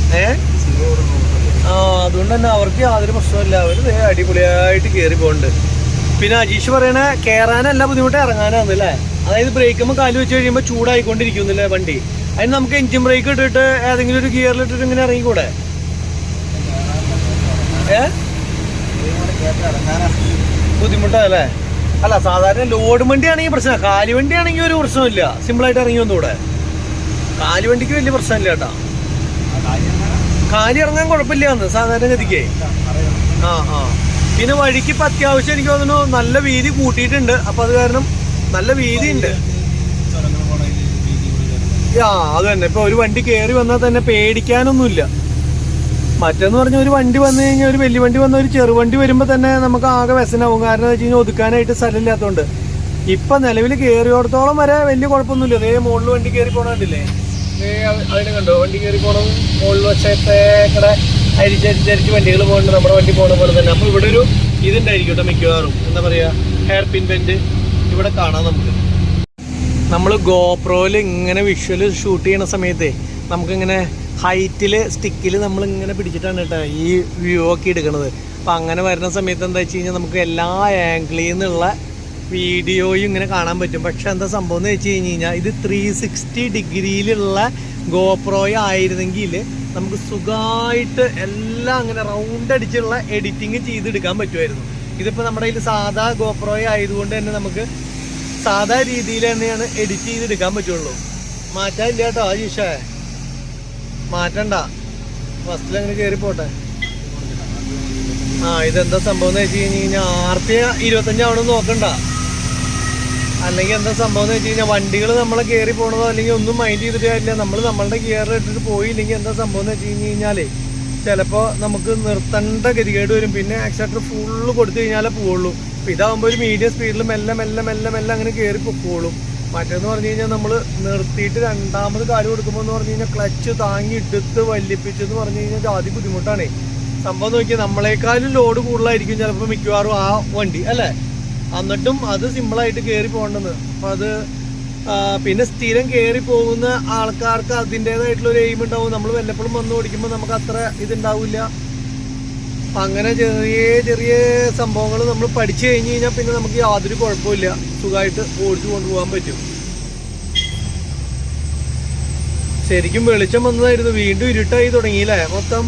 Speaker 1: അതുകൊണ്ട് തന്നെ അവർക്ക് യാതൊരു പ്രശ്നമില്ല, അവർ അടിപൊളിയായിട്ട് കയറി പോകുന്നുണ്ട്. പിന്നെ അജീഷ് പറയണേ കയറാനല്ല ബുദ്ധിമുട്ട്, ഇറങ്ങാനാന്നല്ലേ. അതായത് ബ്രേക്കുമ്പോൾ കാല് വെച്ച് കഴിയുമ്പോൾ ചൂടായിക്കൊണ്ടിരിക്കുന്നില്ലേ വണ്ടി, അതിന് നമുക്ക് എഞ്ചിൻ ബ്രേക്ക് ഇട്ടിട്ട് ഏതെങ്കിലും ഒരു ഗിയറിലിട്ടിട്ട് ഇങ്ങനെ ഇറങ്ങിക്കൂടെ? ബുദ്ധിമുട്ടല്ലേ? അല്ല, സാധാരണ ലോഡ് വണ്ടിയാണെങ്കിൽ പ്രശ്നം, കാലുവണ്ടിയാണെങ്കിൽ ഒരു പ്രശ്നമില്ല, സിമ്പിളായിട്ട് ഇറങ്ങി വന്നൂടെ. കാലുവണ്ടിക്ക് വലിയ പ്രശ്നമില്ല കേട്ടോ, കാലി ഇറങ്ങാൻ കുഴപ്പമില്ല എന്ന് സാധാരണ ഗതിക്ക്. പിന്നെ വഴിക്ക് ഇപ്പം അത്യാവശ്യം എനിക്ക് തോന്നുന്നു നല്ല വീതി കൂട്ടിയിട്ടുണ്ട്, അപ്പം അത് കാരണം നല്ല വീതി ഉണ്ട്. അത് തന്നെ, ഇപ്പൊ ഒരു വണ്ടി കയറി വന്നാൽ തന്നെ പേടിക്കാനൊന്നുമില്ല. മറ്റെന്ന് പറഞ്ഞാൽ ഒരു വണ്ടി വന്നു കഴിഞ്ഞാൽ, ഒരു വലിയ വണ്ടി വന്ന ഒരു ചെറുവണ്ടി വരുമ്പോൾ തന്നെ നമുക്ക് ആകെ വ്യസനാവും. കാരണം എന്താ വെച്ച് കഴിഞ്ഞാൽ ഒതുക്കാനായിട്ട് സ്ഥലമില്ലാത്തതുകൊണ്ട്. ഇപ്പൊ നിലവിൽ കയറിയോടത്തോളം വരെ വലിയ കുഴപ്പമൊന്നുമില്ല. അതേ മുകളിൽ വണ്ടി കയറി പോകണ്ടില്ലേ, അതിന് കണ്ടോ വണ്ടി കയറി പോകണം. മുകളിൽ വശത്തേക്കടെ അരിച്ചരിച്ചരിച്ച് വണ്ടികൾ പോകുന്നുണ്ട്, നമ്മുടെ വണ്ടി പോകുന്ന പോലെ തന്നെ. അപ്പൊ ഇവിടെ ഒരു ഇതുണ്ടായിരിക്കും കേട്ടോ, മിക്കവാറും എന്താ പറയാ ഹെയർ പിൻ ബെൻഡ് ഇവിടെ കാണാം. നമ്മൾ ഗോപ്രോയിൽ ഇങ്ങനെ വിഷ്വൽ ഷൂട്ട് ചെയ്യണ സമയത്ത് നമുക്കിങ്ങനെ ഹൈറ്റിൽ സ്റ്റിക്കിൽ നമ്മളിങ്ങനെ പിടിച്ചിട്ടാണ് കേട്ടോ ഈ വ്യൂ ഒക്കെ എടുക്കുന്നത്. അപ്പം അങ്ങനെ വരുന്ന സമയത്ത് എന്താ വെച്ച് കഴിഞ്ഞാൽ നമുക്ക് എല്ലാ ആംഗിളിൽ നിന്നുള്ള വീഡിയോയും ഇങ്ങനെ കാണാൻ പറ്റും. പക്ഷെ എന്താ സംഭവം എന്ന് വെച്ച് കഴിഞ്ഞ് കഴിഞ്ഞാൽ ഇത് 360 ഡിഗ്രിയിലുള്ള ഗോപ്രോയ ആയിരുന്നെങ്കിൽ നമുക്ക് സുഖമായിട്ട് എല്ലാം അങ്ങനെ റൗണ്ട് അടിച്ചുള്ള എഡിറ്റിങ് ചെയ്തെടുക്കാൻ പറ്റുമായിരുന്നു. ഇതിപ്പോൾ നമ്മുടെ കയ്യിൽ സാധാ ഗോപ്രോയ ആയതുകൊണ്ട് തന്നെ നമുക്ക് സാധാ രീതിയിൽ തന്നെയാണ് എഡിറ്റ് ചെയ്തെടുക്കാൻ പറ്റുള്ളൂ. മാറ്റാനില്ല കേട്ടോ ആജീഷേ, മാറ്റണ്ട, ഫസ്റ്റിൽ അങ്ങനെ കയറി പോട്ടെ. ഇതെന്താ സംഭവം എന്ന് വെച്ച് കഴിഞ്ഞ് കഴിഞ്ഞാൽ RPM 25 ആവണമെന്ന് നോക്കണ്ട. അല്ലെങ്കിൽ എന്താ സംഭവം എന്ന് വെച്ച് കഴിഞ്ഞാൽ വണ്ടികൾ നമ്മളെ കയറി പോകണതോ അല്ലെങ്കിൽ ഒന്നും മൈൻഡ് ചെയ്തിട്ട് കാര്യമില്ല. നമ്മൾ നമ്മളുടെ ഗിയർ ഇട്ടിട്ട് പോയില്ലെങ്കിൽ എന്താ സംഭവം എന്ന് വെച്ച് കഴിഞ്ഞ് കഴിഞ്ഞാൽ ചിലപ്പോൾ നമുക്ക് നിർത്തേണ്ട ഗതികേട് വരും. പിന്നെ ആക്സിലേറ്റർ ഫുള്ള് കൊടുത്തു കഴിഞ്ഞാലേ പോവുള്ളൂ. അപ്പോൾ ഇതാകുമ്പോൾ ഒരു മീഡിയം സ്പീഡിൽ മെല്ലെ മെല്ലെ മെല്ലെ മെല്ലെ അങ്ങനെ കയറി പൊക്കോളും. മറ്റേന്ന് പറഞ്ഞു കഴിഞ്ഞാൽ നമ്മൾ നിർത്തിയിട്ട് രണ്ടാമത് കാല് കൊടുക്കുമ്പോൾ എന്ന് പറഞ്ഞു കഴിഞ്ഞാൽ ക്ലച്ച് താങ്ങി എടുത്ത് വല്ലിപ്പിച്ചെന്ന് പറഞ്ഞു കഴിഞ്ഞാൽ ആദ്യം ബുദ്ധിമുട്ടാണ്. സംഭവം നോക്കിയാൽ നമ്മളെക്കാളും ലോഡ് കൂടുതലായിരിക്കും ചിലപ്പോൾ മിക്കവാറും ആ വണ്ടി അല്ലേ. എന്നിട്ടും അത് സിമ്പിളായിട്ട് കയറി പോകേണ്ടത്. അപ്പം അത് പിന്നെ സ്ഥിരം കയറി പോകുന്ന ആൾക്കാർക്ക് അതിൻ്റേതായിട്ടുള്ള ഒരു എയിം ഉണ്ടാവും. നമ്മൾ വല്ലപ്പോഴും വന്ന് ഓടിക്കുമ്പോൾ നമുക്ക് അത്ര ഇതുണ്ടാവില്ല. അങ്ങനെ ചെറിയ ചെറിയ സംഭവങ്ങൾ നമ്മൾ പഠിച്ചു കഴിഞ്ഞ് കഴിഞ്ഞാൽ പിന്നെ നമുക്ക് യാതൊരു കുഴപ്പമില്ല, സുഖമായിട്ട് ഓടിച്ചു കൊണ്ടുപോകാൻ പറ്റും. ശരിക്കും വെളിച്ചം വന്നതായിരുന്നു, വീണ്ടും ഇരുട്ടായി തുടങ്ങിയില്ലേ, മൊത്തം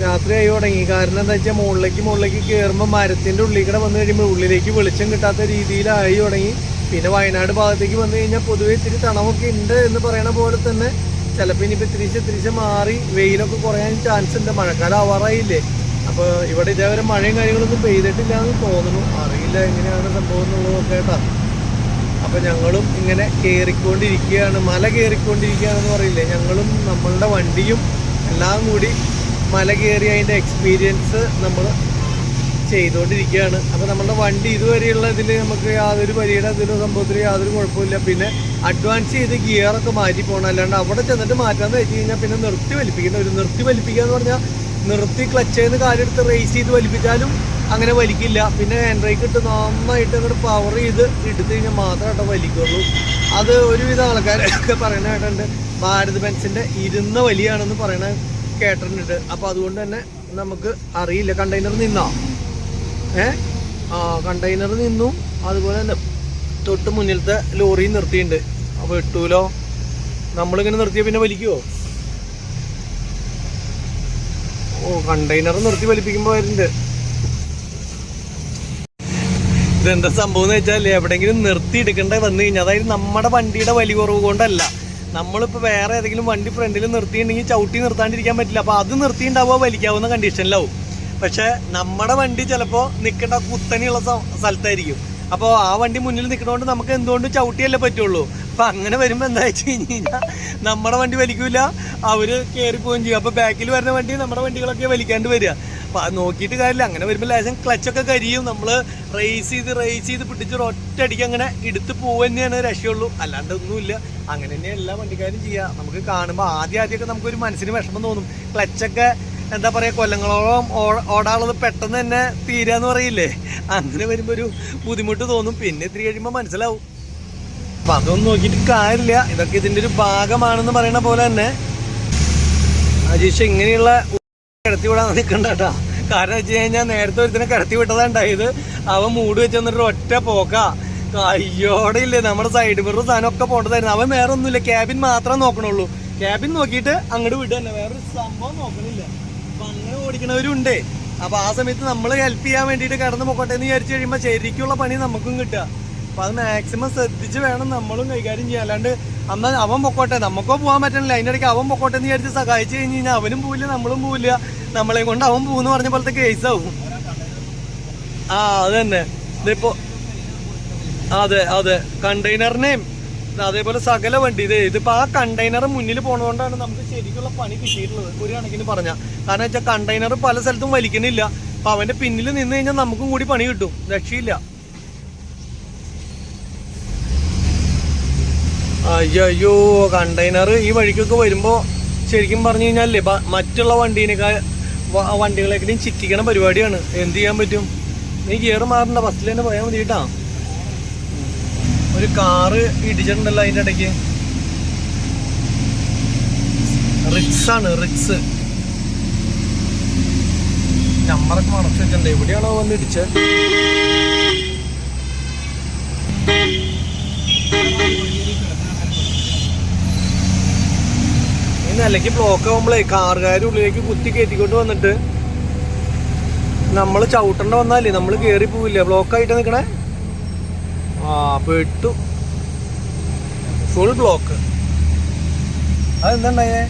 Speaker 1: രാത്രിയായി തുടങ്ങി. കാരണം എന്താ വെച്ചാൽ മുകളിലേക്ക് കയറുമ്പോൾ മരത്തിൻ്റെ ഉള്ളിൽ കൂടെ വന്നു കഴിയുമ്പോൾ ഉള്ളിലേക്ക് വെളിച്ചം കിട്ടാത്ത രീതിയിലായി തുടങ്ങി. പിന്നെ വയനാട് ഭാഗത്തേക്ക് വന്നു കഴിഞ്ഞാൽ പൊതുവെ ഇത്തിരി തണവൊക്കെ ഉണ്ട് എന്ന് പറയണ പോലെ തന്നെ ചിലപ്പോൾ ഇനിയിപ്പോൾ തിരിച്ച് മാറി വെയിലൊക്കെ കുറയാൻ ചാൻസ് ഉണ്ട്. മഴക്കാലം ആവാറായില്ലേ. അപ്പോൾ ഇവിടെ ഇതേവരെ മഴയും കാര്യങ്ങളൊന്നും പെയ്തിട്ടില്ല എന്ന് തോന്നുന്നു, അറിയില്ല എങ്ങനെയാണ് സംഭവം എന്നുള്ളതൊക്കെ കേട്ടോ. അപ്പോൾ ഞങ്ങളും ഇങ്ങനെ കയറിക്കൊണ്ടിരിക്കുകയാണ്, മല കയറിക്കൊണ്ടിരിക്കുകയാണെന്ന് പറയില്ലേ, ഞങ്ങളും നമ്മളുടെ വണ്ടിയും എല്ലാം കൂടി മല കയറി അതിൻ്റെ എക്സ്പീരിയൻസ് നമ്മൾ ചെയ്തുകൊണ്ടിരിക്കുകയാണ്. അപ്പോൾ നമ്മളുടെ വണ്ടി ഇതുവരെയുള്ള ഇതിൽ നമുക്ക് യാതൊരു പരിയുടെ ഇതിലും സംഭവത്തിൽ യാതൊരു കുഴപ്പമില്ല. പിന്നെ അഡ്വാൻസ് ചെയ്ത് ഗിയറൊക്കെ മാറ്റി പോകണം, അല്ലാണ്ട് അവിടെ ചെന്നിട്ട് മാറ്റാന്ന് വെച്ച് കഴിഞ്ഞാൽ പിന്നെ നിർത്തി വലിപ്പിക്കുക എന്ന് പറഞ്ഞാൽ നിർത്തി ക്ലച്ചേന്ന് കാലെടുത്ത് റേസ് ചെയ്ത് വലിപ്പിച്ചാലും അങ്ങനെ വലിക്കില്ല. പിന്നെ ഹാൻഡ് ബ്രേക്ക് ഇട്ട് നന്നായിട്ട് അങ്ങോട്ട് പവർ ചെയ്ത് എടുത്തു കഴിഞ്ഞാൽ മാത്രമേ വലിക്കുള്ളൂ. അത് ഒരുവിധ ആൾക്കാരൊക്കെ പറയണ കേട്ടിട്ടുണ്ട്, ഭാരത് ബെൻസിൻ്റെ ഇരുന്ന വലിയാണെന്ന് പറയണ കേട്ടിട്ടുണ്ട്. അപ്പോൾ അതുകൊണ്ട് തന്നെ നമുക്ക് അറിയില്ല. കണ്ടെയ്നർ നിന്നോ? കണ്ടെയ്നർ നിന്നു. അതുപോലെ തന്നെ തൊട്ട് മുന്നിലത്തെ ലോറി നിർത്തിയിട്ടുണ്ട്. അപ്പോൾ ഇട്ടൂലോ, നമ്മളിങ്ങനെ നിർത്തിയാൽ പിന്നെ വലിക്കുമോ? കണ്ടെയ്നർ നിർത്തി വലിപ്പിക്കുമ്പോൾ വരുന്നുണ്ട്. ഇതെന്താ സംഭവം എന്ന് വെച്ചാൽ എവിടെയെങ്കിലും നിർത്തി എടുക്കേണ്ട വന്നു കഴിഞ്ഞാൽ, അതായത് നമ്മുടെ വണ്ടിയുടെ വലി കുറവ് കൊണ്ടല്ല, നമ്മളിപ്പോൾ വേറെ ഏതെങ്കിലും വണ്ടി ഫ്രണ്ടിൽ നിർത്തിയിട്ടുണ്ടെങ്കിൽ ചവിട്ടി നിർത്താണ്ടിരിക്കാൻ പറ്റില്ല. അപ്പോൾ അത് നിർത്തിയിട്ടുണ്ടാവുക വലിക്കാവുന്ന കണ്ടീഷനിലാവും. പക്ഷെ നമ്മുടെ വണ്ടി ചിലപ്പോൾ നിൽക്കേണ്ട കുത്തനെയുള്ള സ്ഥലത്തായിരിക്കും. അപ്പോൾ ആ വണ്ടി മുന്നിൽ നിൽക്കുന്നതുകൊണ്ട് നമുക്ക് എന്തുകൊണ്ട് ചവിട്ടിയല്ലേ പറ്റുള്ളൂ. അപ്പം അങ്ങനെ വരുമ്പോൾ എന്താ വെച്ച് കഴിഞ്ഞ് കഴിഞ്ഞാൽ നമ്മുടെ വണ്ടി വലിക്കില്ല, അവർ കയറിപ്പോവുകയും ചെയ്യും. അപ്പോൾ ബാക്കിൽ വരുന്ന വണ്ടി നമ്മുടെ വണ്ടികളൊക്കെ വലിക്കാണ്ട് വരിക. അപ്പോൾ അത് നോക്കിയിട്ട് കാര്യമില്ല. അങ്ങനെ വരുമ്പോൾ ലേശം ക്ലച്ചൊക്കെ കരിയും. നമ്മൾ റേസ് ചെയ്ത് പിടിച്ച് ഒറ്റയടിക്ക് അങ്ങനെ എടുത്ത് പോവുക തന്നെയാണ് രക്ഷയുള്ളൂ, അല്ലാണ്ട് ഒന്നുമില്ല. അങ്ങനെ തന്നെ എല്ലാ വണ്ടിക്കാരും ചെയ്യുക. നമുക്ക് കാണുമ്പോൾ ആദ്യമൊക്കെ നമുക്കൊരു മനസ്സിന് വിഷമം തോന്നും. ക്ലച്ചൊക്കെ എന്താ പറയുക, കൊല്ലങ്ങളോളം ഓടാനുള്ളത് പെട്ടെന്ന് തന്നെ തീരാന്ന് പറയില്ലേ, അങ്ങനെ വരുമ്പോൾ ഒരു ബുദ്ധിമുട്ട് തോന്നും. പിന്നെ ഇത്തിരി കഴിയുമ്പോൾ മനസ്സിലാവും. അപ്പം അതൊന്നും നോക്കിയിട്ട് കാര്യമില്ല, ഇതൊക്കെ ഇതിൻ്റെ ഒരു ഭാഗമാണെന്ന് പറയുന്ന പോലെ തന്നെ. അജീഷ് ഇങ്ങനെയുള്ള കിടത്തി വിടാൻ നിൽക്കണ്ട കേട്ടോ. കാരണം വെച്ച് കഴിഞ്ഞാൽ നേരത്തെ ഒരുത്തിനെ കിടത്തി വിട്ടതാണ് ഉണ്ടായത്. അവൻ മൂട് വെച്ച് വന്നിട്ട് ഒറ്റ പോക്കാ, അയ്യോടെ ഇല്ലേ നമ്മുടെ സൈഡ് മിറർ സാധനമൊക്കെ പോകേണ്ടതായിരുന്നു. അവൻ വേറെ ഒന്നുമില്ല, ക്യാബിൻ മാത്രമേ നോക്കണുള്ളൂ. ക്യാബിൻ നോക്കിയിട്ട് അങ്ങോട്ട് വിടുക തന്നെ, വേറൊരു സംഭവം നോക്കണില്ല. അപ്പം അങ്ങനെ ഓടിക്കണവരുണ്ടേ. അപ്പോൾ ആ സമയത്ത് നമ്മൾ ഹെൽപ്പ് ചെയ്യാൻ വേണ്ടിയിട്ട് കടന്നു പോക്കട്ടെ എന്ന് വിചാരിച്ചു കഴിയുമ്പോൾ ശരിക്കുള്ള പണി നമുക്കും കിട്ടുക. അപ്പം അത് മാക്സിമം ശ്രദ്ധിച്ച് വേണം നമ്മളും കൈകാര്യം ചെയ്യാൻ. അല്ലാണ്ട് എന്നാൽ അവൻ പൊക്കോട്ടെ, നമുക്കോ പോകാൻ പറ്റണില്ല, അതിൻ്റെ ഇടയ്ക്ക് അവൻ പൊക്കോട്ടെ എന്ന് വിചാരിച്ച് സഹായിച്ചു കഴിഞ്ഞ് കഴിഞ്ഞാൽ അവനും പോവില്ല നമ്മളും പോവില്ല, നമ്മളെയും കൊണ്ട് അവൻ പോകുന്ന പറഞ്ഞ പോലത്തെ കേസാവും. അത് തന്നെ. ഇതിപ്പോൾ അതെ കണ്ടെയ്നറിനെയും അതേപോലെ സകല വണ്ടി ഇതിപ്പോൾ ആ കണ്ടെയ്നർ മുന്നിൽ പോണതുകൊണ്ടാണ് നമുക്ക് ശരിക്കുള്ള പണി കിട്ടിയിട്ടുള്ളത് ഒരു കണക്കിന് പറഞ്ഞാൽ. കാരണം വെച്ചാൽ കണ്ടെയ്നർ പല സ്ഥലത്തും വലിക്കണില്ല. അപ്പം അവൻ്റെ പിന്നിൽ നിന്ന് കഴിഞ്ഞാൽ നമുക്കും കൂടി പണി കിട്ടും, രക്ഷയില്ല. അയ്യോ കണ്ടെയ്നർ ഈ വഴിക്കൊക്കെ വരുമ്പോൾ ശരിക്കും പറഞ്ഞു കഴിഞ്ഞാലേ മറ്റുള്ള വണ്ടികളെക്കാളും ചിറ്റിക്കണ പരിപാടിയാണ്. എന്ത് ചെയ്യാൻ പറ്റും? നീ ഗിയർ മാറണ്ട, ഫസ്റ്റിൽ തന്നെ പോയാൽ മതി കേട്ടാ. ഒരു കാറ് ഇടിച്ചിട്ടുണ്ടല്ലോ അതിൻ്റെ ഇടയ്ക്ക്. റിക്സ് നമ്പറൊക്കെ മറച്ചു വെച്ചിട്ടുണ്ട്. എവിടെയാണോ വന്ന് ഇടിച്ചത്? ഈ നിലയ്ക്ക് ബ്ലോക്ക് ആകുമ്പോഴേ കാറുകാർ ഉള്ളിലേക്ക് കുത്തി കയറ്റിക്കൊണ്ട് വന്നിട്ട് നമ്മൾ ചവിട്ടേണ്ട വന്നാലേ നമ്മൾ കയറി പോവില്ല, ബ്ലോക്കായിട്ട് നിൽക്കണേ. പെട്ടു, ഫുൾ ബ്ലോക്ക്. അതെന്താണ്ടായേ?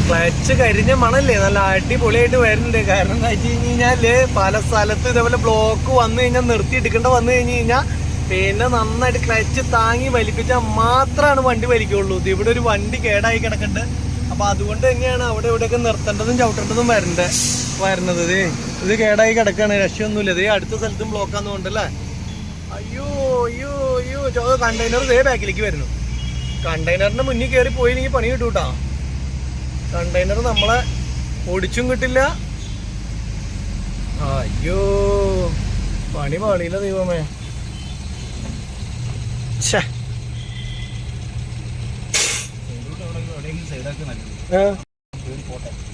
Speaker 1: ക്ലച്ച് കരിഞ്ഞ മണല്ലേ, നല്ല അടിപൊളിയായിട്ട് വരുന്നുണ്ട്. കാരണം എന്താ വെച്ച് കഴിഞ്ഞ് കഴിഞ്ഞാല് പല സ്ഥലത്ത് ഇതേപോലെ ബ്ലോക്ക് വന്നു കഴിഞ്ഞാൽ നിർത്തി എടുക്കേണ്ട വന്നു കഴിഞ്ഞ് കഴിഞ്ഞാൽ പിന്നെ നന്നായിട്ട് ക്ലച്ച് താങ്ങി വലിപ്പിച്ചാൽ മാത്രമാണ് വണ്ടി വലിക്കുള്ളൂ. ഇവിടെ ഒരു വണ്ടി കേടായി കിടക്കുന്നുണ്ട്. അപ്പൊ അതുകൊണ്ട് തന്നെയാണ് അവിടെ ഇവിടെയൊക്കെ നിർത്തേണ്ടതും ചവിട്ടേണ്ടതും വരുന്നത്. ഇത് കേടായി കിടക്കാണ്, രക്ഷയൊന്നുമില്ല. ഇതേ അടുത്ത സ്ഥലത്തും ബ്ലോക്കാന്നുകൊണ്ടല്ലേ. അയ്യോ കണ്ടെയ്നർ ഇതേ ബാക്കിലേക്ക് വരുന്നു. കണ്ടെയ്നറിന്റെ മുന്നിൽ കയറി പോയില്ലെങ്കിൽ പണി കിട്ടൂട്ടാ. കണ്ടെയ്നർ നമ്മളെ ഓടിച്ചും കിട്ടില്ല. അയ്യോ പണി പാളിയില്ല ദൈവമേ.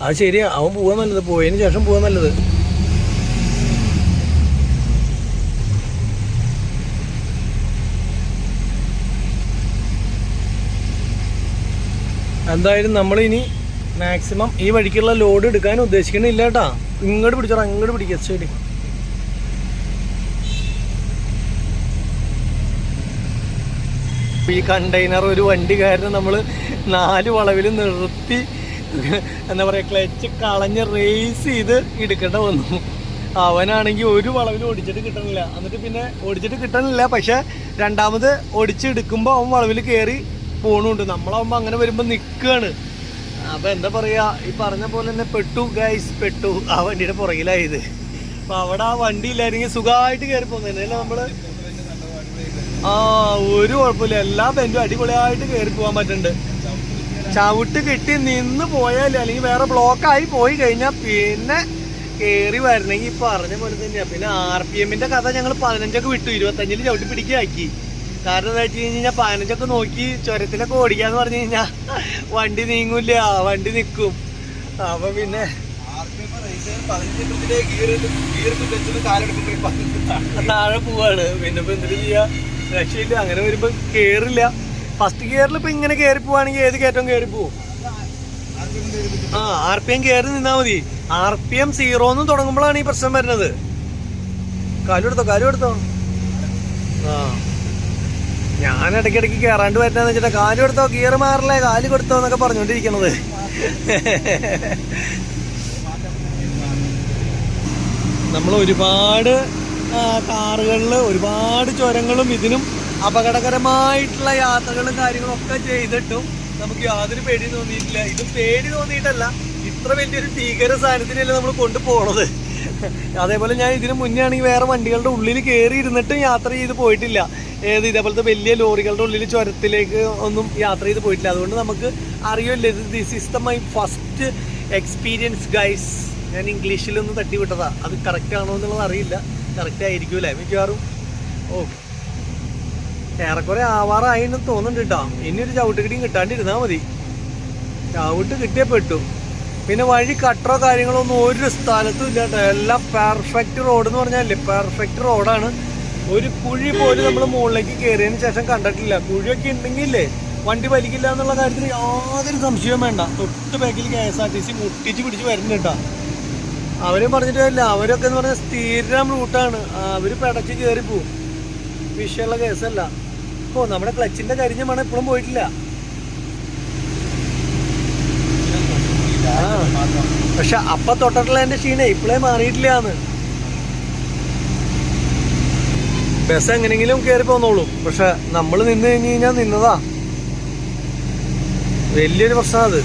Speaker 1: അത് ശരിയാ, അവൻ പോവാൻ നല്ലത്, പോയതിന് ശേഷം പോവാൻ നല്ലത്. എന്തായാലും നമ്മളിനി മാക്സിമം ഈ വഴിക്കുള്ള ലോഡ് എടുക്കാൻ ഉദ്ദേശിക്കണില്ല കേട്ടാ. ഇങ്ങോട്ട് പിടിച്ചോ, അങ്ങോട്ട് പിടിക്കുക ശരി. ഈ കണ്ടെയ്നർ ഒരു വണ്ടിക്കാരനെ നമ്മൾ 4 വളവിൽ നിർത്തി എന്താ പറയുക, ക്ലച്ച് കളഞ്ഞ് റേസ് ചെയ്ത് എടുക്കേണ്ട വന്നു. അവനാണെങ്കിൽ ഒരു വളവിൽ ഓടിച്ചിട്ട് കിട്ടണില്ല. എന്നിട്ട് പിന്നെ ഓടിച്ചിട്ട് കിട്ടണില്ല, പക്ഷെ രണ്ടാമത് ഓടിച്ചെടുക്കുമ്പോൾ അവൻ വളവിൽ കയറി പോണുണ്ട്. നമ്മളാവുമ്പോൾ അങ്ങനെ വരുമ്പോൾ നിൽക്കുകയാണ്. അപ്പം എന്താ പറയുക, ഈ പറഞ്ഞ പോലെ തന്നെ പെട്ടു ഗൈസ്, പെട്ടു. ആ വണ്ടിയുടെ പുറകിലായത്. അപ്പം അവിടെ ആ വണ്ടി ഇല്ലായിരുന്നെങ്കിൽ സുഖമായിട്ട് കയറി പോകുന്നതല്ലേ നമ്മൾ. ഒരു കുഴപ്പമില്ല, എല്ലാ ബെൻഡും അടിപൊളിയായിട്ട് കയറി പോകാൻ പറ്റുന്നുണ്ട്. ചവിട്ട് കിട്ടി നിന്ന് പോയാൽ അല്ലെങ്കിൽ വേറെ ബ്ലോക്കായി പോയി കഴിഞ്ഞാൽ പിന്നെ കയറി വരണമെങ്കിൽ പറഞ്ഞ പോലെ തന്നെയാണ്. പിന്നെ RPM കഥ ഞങ്ങൾ 15 വിട്ടു, 25 ചവിട്ടി പിടിക്കാക്കി. കാരണം എന്താ വെച്ച് കഴിഞ്ഞാൽ 15 നോക്കി ചുരത്തിലൊക്കെ ഓടിക്കാന്ന് പറഞ്ഞു കഴിഞ്ഞാൽ വണ്ടി നീങ്ങൂല, വണ്ടി നിൽക്കും. അപ്പൊ പിന്നെ താഴെ പോവാണ്. പിന്നെ ഇപ്പൊ എന്തിനു ചെയ്യാ, രക്ഷയില്ല. അങ്ങനെ വരുമ്പോ കേറില്ല. ഫസ്റ്റ് ഗിയറിൽ ഇപ്പൊ ഇങ്ങനെ കയറി പോവാണെങ്കിൽ ഏത് കയറ്റവും കയറി പോവും. RPM കയറി നിന്നാ മതി. RPM 0 തുടങ്ങുമ്പോഴാണ് ഈ പ്രശ്നം വരുന്നത്. കാലെടുത്തോ. ഞാൻ ഇടയ്ക്കിടയ്ക്ക് കയറാണ്ട് വരുന്നതെന്ന് വെച്ചിട്ടാ, കാലെടുത്തോ, ഗിയർ മാറില്ലേ, കാല് കൊടുത്തോ എന്നൊക്കെ പറഞ്ഞോണ്ടിരിക്കണത്. നമ്മൾ ഒരുപാട് കാറുകളിൽ ഒരുപാട് ചുരങ്ങളും ഇതിനും അപകടകരമായിട്ടുള്ള യാത്രകളും കാര്യങ്ങളും ഒക്കെ ചെയ്തിട്ടും നമുക്ക് യാതൊരു പേടി തോന്നിയിട്ടില്ല. ഇതും പേടി തോന്നിയിട്ടല്ല, ഇത്ര വലിയൊരു ഭീകര സാധനത്തിനല്ലേ നമ്മൾ കൊണ്ടുപോകണത്. അതേപോലെ ഞാൻ ഇതിന് മുന്നേ ആണെങ്കിൽ വേറെ വണ്ടികളുടെ ഉള്ളിൽ കയറി ഇരുന്നിട്ടും യാത്ര ചെയ്ത് പോയിട്ടില്ല. ഇതേപോലത്തെ വലിയ ലോറികളുടെ ഉള്ളിൽ ചുരത്തിലേക്ക് ഒന്നും യാത്ര ചെയ്ത് പോയിട്ടില്ല. അതുകൊണ്ട് നമുക്ക് അറിയില്ല. This is the my first experience guys. ഞാൻ ഇംഗ്ലീഷിലൊന്ന് തട്ടി വിട്ടതാ. അത് കറക്റ്റ് ആണോ എന്നുള്ളത് അറിയില്ല. കറക്റ്റ് ആയിരിക്കുമല്ലേ മിക്കവാറും. ഏറെക്കുറെ ആവാറായിന്ന് തോന്നുന്നുണ്ട് കേട്ടോ. ഇനി ഒരു ചവിട്ട് കിട്ടിയും കിട്ടാണ്ടിരുന്നാൽ മതി. ചവിട്ട് കിട്ടിയേ പെട്ടു. പിന്നെ വഴി കട്ടറോ കാര്യങ്ങളോ ഒന്നും ഒരു സ്ഥലത്തും ഇല്ല കേട്ടോ. എല്ലാം പെർഫെക്റ്റ് റോഡ് എന്ന് പറഞ്ഞാലേ പെർഫെക്റ്റ് റോഡാണ്. ഒരു കുഴി പോലും നമ്മൾ മുകളിലേക്ക് കയറിയതിന് ശേഷം കണ്ടിട്ടില്ല. കുഴിയൊക്കെ ഉണ്ടെങ്കിലേ വണ്ടി വലിക്കില്ല എന്നുള്ള കാര്യത്തിൽ യാതൊരു സംശയവും വേണ്ട. തൊട്ട് ബാക്കിൽ KSRTC മുട്ടിച്ച് പിടിച്ച് വരുന്നുണ്ട് കേട്ടോ. അവരും പറഞ്ഞിട്ട് കാര്യമില്ല. അവരൊക്കെ എന്ന് പറഞ്ഞാൽ സ്ഥിരം റൂട്ടാണ്. അവർ പെടച്ച് കയറി പോവും. വിഷയമുള്ള കേസല്ല. നമ്മുടെ ക്ലച്ചിന്റെ കരിഞ്ഞ മണം ഇപ്പോഴും പോയിട്ടില്ല. പക്ഷെ അപ്പൊ തൊട്ടിട്ടുള്ള എന്റെ ക്ഷീണേ ഇപ്പോഴേ മാറിയിട്ടില്ലാന്ന്. ബസ് എങ്ങനെങ്കിലും കയറി പോന്നോളൂ. പക്ഷെ നമ്മൾ നിന്ന് കഴിഞ്ഞ് കഴിഞ്ഞാൽ നിന്നതാ വലിയൊരു പ്രശ്നം. അത്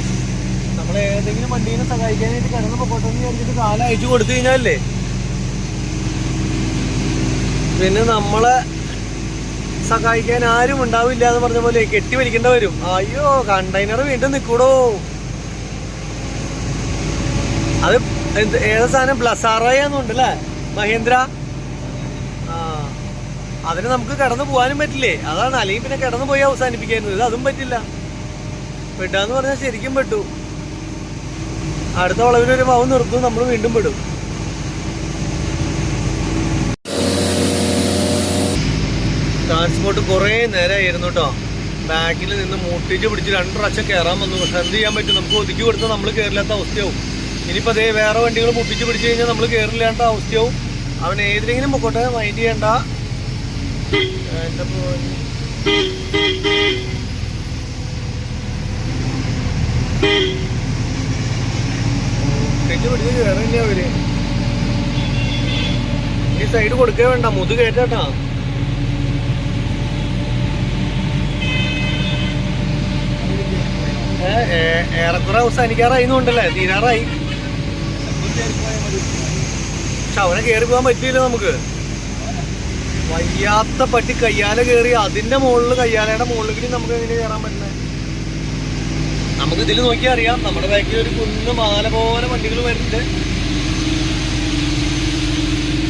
Speaker 1: നമ്മൾ ഏതെങ്കിലും വണ്ടീനെ സഹായിക്കാനായിട്ട് കിടന്ന് പൊക്കോട്ടെന്ന് വിചാരിച്ചിട്ട് കാലം അയച്ചു കൊടുത്തു കഴിഞ്ഞാലേ പിന്നെ നമ്മളെ സഹായിക്കാൻ ആരും ഉണ്ടാവില്ല എന്ന് പറഞ്ഞ പോലെ കെട്ടി വലിക്കേണ്ട വരും. അയ്യോ കണ്ടെയ്നർ വീണ്ടും നിൽക്കൂടോ. അത് ഏതാ സാധനം, ബ്ലസാറയാന്നുണ്ടല്ലേ മഹേന്ദ്ര. അതിന് നമുക്ക് കടന്നു പോകാനും പറ്റില്ലേ, അതാണ്. അല്ലെങ്കിൽ പിന്നെ കടന്നു പോയി അവസാനിപ്പിക്കായിരുന്നു. ഇത് അതും പറ്റില്ല. പെട്ടാന്ന് പറഞ്ഞാൽ ശരിക്കും പെട്ടു. അടുത്ത വളവിലൊരു പാവം നിർത്തും, നമ്മൾ വീണ്ടും പെടും. ട്രാൻസ്പോർട്ട് കുറേ നേരമായിരുന്നു കേട്ടോ. ബാക്കിൽ നിന്ന് മുട്ടിച്ച് പിടിച്ച് 2 പ്രാവശ്യം കയറാൻ വന്നു. പക്ഷെ എന്ത് ചെയ്യാൻ പറ്റും, നമുക്ക് ഒതുക്കി കൊടുത്താൽ നമ്മൾ കയറില്ലാത്ത അവസ്ഥയാവും. ഇനിയിപ്പോൾ അതേ വേറെ വണ്ടികൾ മുട്ടിച്ച് പിടിച്ച് കഴിഞ്ഞാൽ നമ്മൾ കയറില്ലാത്ത അവസ്ഥയാവും. അവൻ ഏതിലെങ്കിലും പൊക്കോട്ടെ, മൈൻഡ് ചെയ്യണ്ട. മുട്ടിച്ച് പിടിച്ച് കയറില്ല അവര്. ഈ സൈഡ് കൊടുക്കേ വേണ്ട, മുത് കയറ്റാട്ടാ. ഏറെക്കുറെ അവസാനിക്കാറായിന്നുണ്ടല്ലേ, തീരാറായി. പക്ഷെ അവനെ കയറി പോകാൻ പറ്റിയില്ല നമുക്ക്. വയ്യാത്ത പട്ടി കയ്യാല കയറി അതിന്റെ മുകളിൽ, കയ്യാലയുടെ മുകളിൽ നമുക്ക് എങ്ങനെ കയറാൻ പറ്റുന്നത്? നമുക്ക് ഇതിൽ നോക്കിയാൽ അറിയാം നമ്മുടെ ബാക്കിൽ ഒരു കുന്ന് മാല പോലെ വണ്ടികൾ വരുന്നുണ്ട്.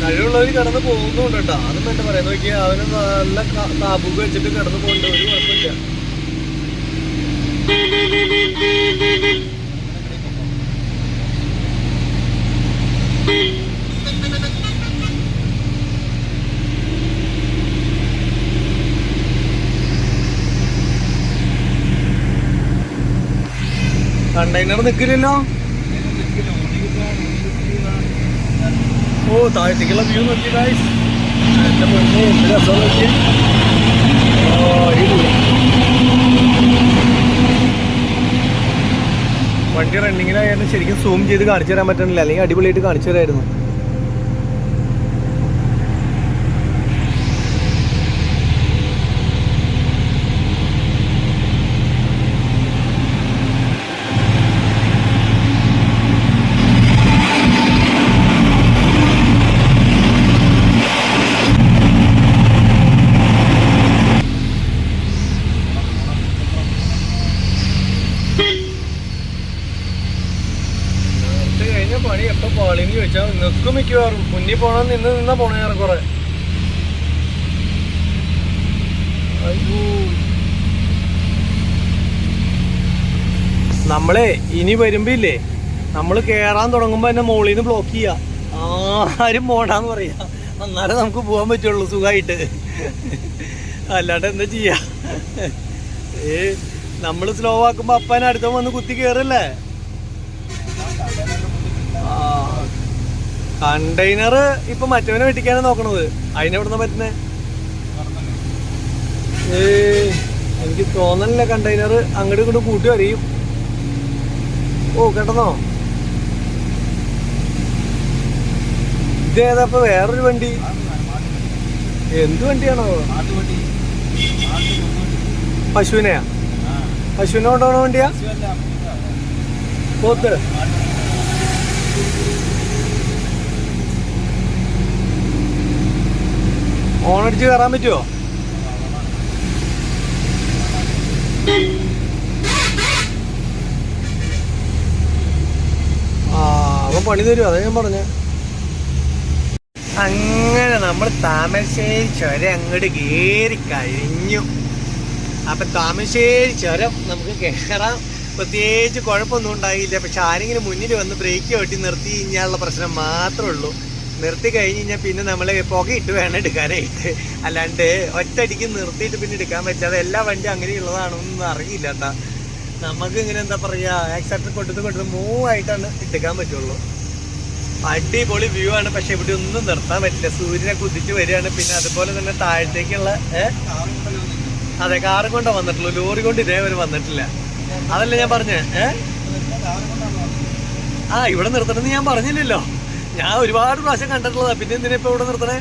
Speaker 1: കഴിവുള്ളവർ കടന്ന് പോകുന്നുണ്ട് കേട്ടോ. അതും എന്താ പറയാ നോക്കിയാൽ അവന് നല്ല താബൂക്ക് വെച്ചിട്ട് കടന്നു പോകുന്നുണ്ട്. ഒരു കുഴപ്പമില്ല. കണ്ടെയ്നർ നിൽക്കില്ലല്ലോ. ഓ താഴത്തേക്കുള്ള വ്യൂ നോക്കി ഗൈസ്. എൻ്റെ മുന്നേ എന്ത് രസം നോക്കി. വണ്ടി റണ്ണിങ്ങിലായിരുന്നു. ശരിക്കും സൂം ചെയ്ത് കാണിച്ചു തരാൻ പറ്റണില്ല, അല്ലെങ്കിൽ അടിപൊളിയായിട്ട് കാണിച്ചു തരായിരുന്നു. പണി എപ്പോ പാളിന്ന് ചോദിച്ചാൽ നിൽക്കും മിക്കവാറും. മുന്നിൽ പോണം നിന്നാ പോണേ കുറെ. അയ്യോ നമ്മളെ ഇനി വരുമ്പോ ഇല്ലേ, നമ്മള് കേറാൻ തുടങ്ങുമ്പോ എന്നെ മോളിൽ നിന്ന് ബ്ലോക്ക് ചെയ്യാ. ആരും പോണ്ടാന്ന് പറയാ. അന്നേരം നമുക്ക് പോകാൻ പറ്റുള്ളൂ സുഖമായിട്ട്. അല്ലാണ്ട് എന്താ ചെയ്യാ. നമ്മള് സ്ലോ ആക്കുമ്പോ അപ്പനെ അടുത്ത വന്ന് കുത്തി കേറല്ലേ. കണ്ടെയ്നർ ഇപ്പൊ മറ്റവനെ വെട്ടിക്കാനാണ് നോക്കണത്. അതിനെവിടുന്ന പറ്റുന്നേ? എനിക്ക് തോന്നണില്ല കണ്ടെയ്നർ അങ്ങോട്ടും ഇങ്ങോട്ടും കൂട്ടി അറിയും. ഓ കേട്ടന്നോ, ഇതേതാ വേറൊരു വണ്ടി. എന്ത് വണ്ടിയാണോ? പശുവിനെയാ? പശുവിനെ കൊണ്ടുപോകണ വണ്ടിയാ? പോത്ത്? ഓണടിച്ച് കയറാൻ പറ്റുമോ? അവൻ പണി തരും, അതാ ഞാൻ പറഞ്ഞ. അങ്ങനെ നമ്മൾ താമരശ്ശേരി ചുരം അങ്ങോട്ട് കയറി കഴിഞ്ഞു. അപ്പൊ താമരശ്ശേരി ചുരം നമുക്ക് കയറാം. പ്രത്യേകിച്ച് കുഴപ്പമൊന്നും ഉണ്ടായില്ല. പക്ഷെ ആരെങ്കിലും മുന്നിൽ വന്ന് ബ്രേക്ക് വെട്ടി നിർത്തി കഴിഞ്ഞാലുള്ള പ്രശ്നം മാത്രമേ ഉള്ളൂ. നിർത്തി കഴിഞ്ഞ് കഴിഞ്ഞാൽ പിന്നെ നമ്മളെ പുകയിട്ട് വേണം എടുക്കാനായിട്ട്. അല്ലാണ്ട് ഒറ്റയടിക്ക് നിർത്തിയിട്ട് പിന്നെ എടുക്കാൻ പറ്റാതെ എല്ലാ വണ്ടിയും അങ്ങനെയുള്ളതാണോന്നും അറിയില്ല കേട്ടാ. നമുക്ക് ഇങ്ങനെ എന്താ പറയുക, ആക്സിഡന്റ് കൊടുത്ത് മൂവ് ആയിട്ടാണ് എടുക്കാൻ പറ്റുള്ളൂ. അടിപൊളി വ്യൂ ആണ്. പക്ഷെ ഇവിടെ ഒന്നും നിർത്താൻ പറ്റില്ല. സൂര്യനെ കുതിച്ച് വരികയാണ്. പിന്നെ അതുപോലെ തന്നെ താഴത്തേക്കുള്ള അതെ കാറും കൊണ്ടാ വന്നിട്ടുള്ളൂ. ലോറി കൊണ്ട് ഇതേവരെ വന്നിട്ടില്ല. അതല്ല ഞാൻ പറഞ്ഞേ. ഇവിടെ നിർത്തണമെന്ന് ഞാൻ പറഞ്ഞില്ലല്ലോ. ഞാൻ ഒരുപാട് പ്രാവശ്യം കണ്ടിട്ടുള്ളതാ. പിന്നെ എന്തിനാ ഇപ്പൊ ഇവിടെ നിർത്തണേ?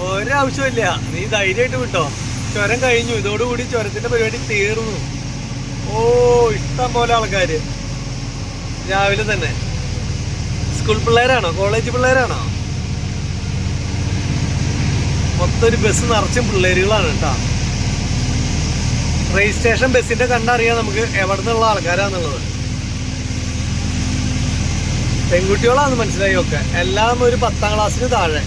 Speaker 1: ഒരാവശ്യമില്ല. നീ ധൈര്യമായിട്ട് വിട്ടോ. ചുരം കഴിഞ്ഞു. ഇതോടുകൂടി ചുരത്തിന്റെ പരിപാടി തീർന്നു. ഓ ഇഷ്ടം പോലെ ആൾക്കാര് രാവിലെ തന്നെ. സ്കൂൾ പിള്ളേരാണോ കോളേജ് പിള്ളേരാണോ? മൊത്തം ഒരു ബസ് നിറച്ചും പിള്ളേരുകളാണ് കേട്ടോ. രജിസ്ട്രേഷൻ ബസ്സിന്റെ കണ്ടറിയാം നമുക്ക് എവിടെ നിന്നുള്ള ആൾക്കാരാന്നുള്ളത്. പെൺകുട്ടികളാന്ന് മനസ്സിലായി. ഒക്കെ എല്ലാം ഒരു 10ാം ക്ലാസ്സിന് താഴെ,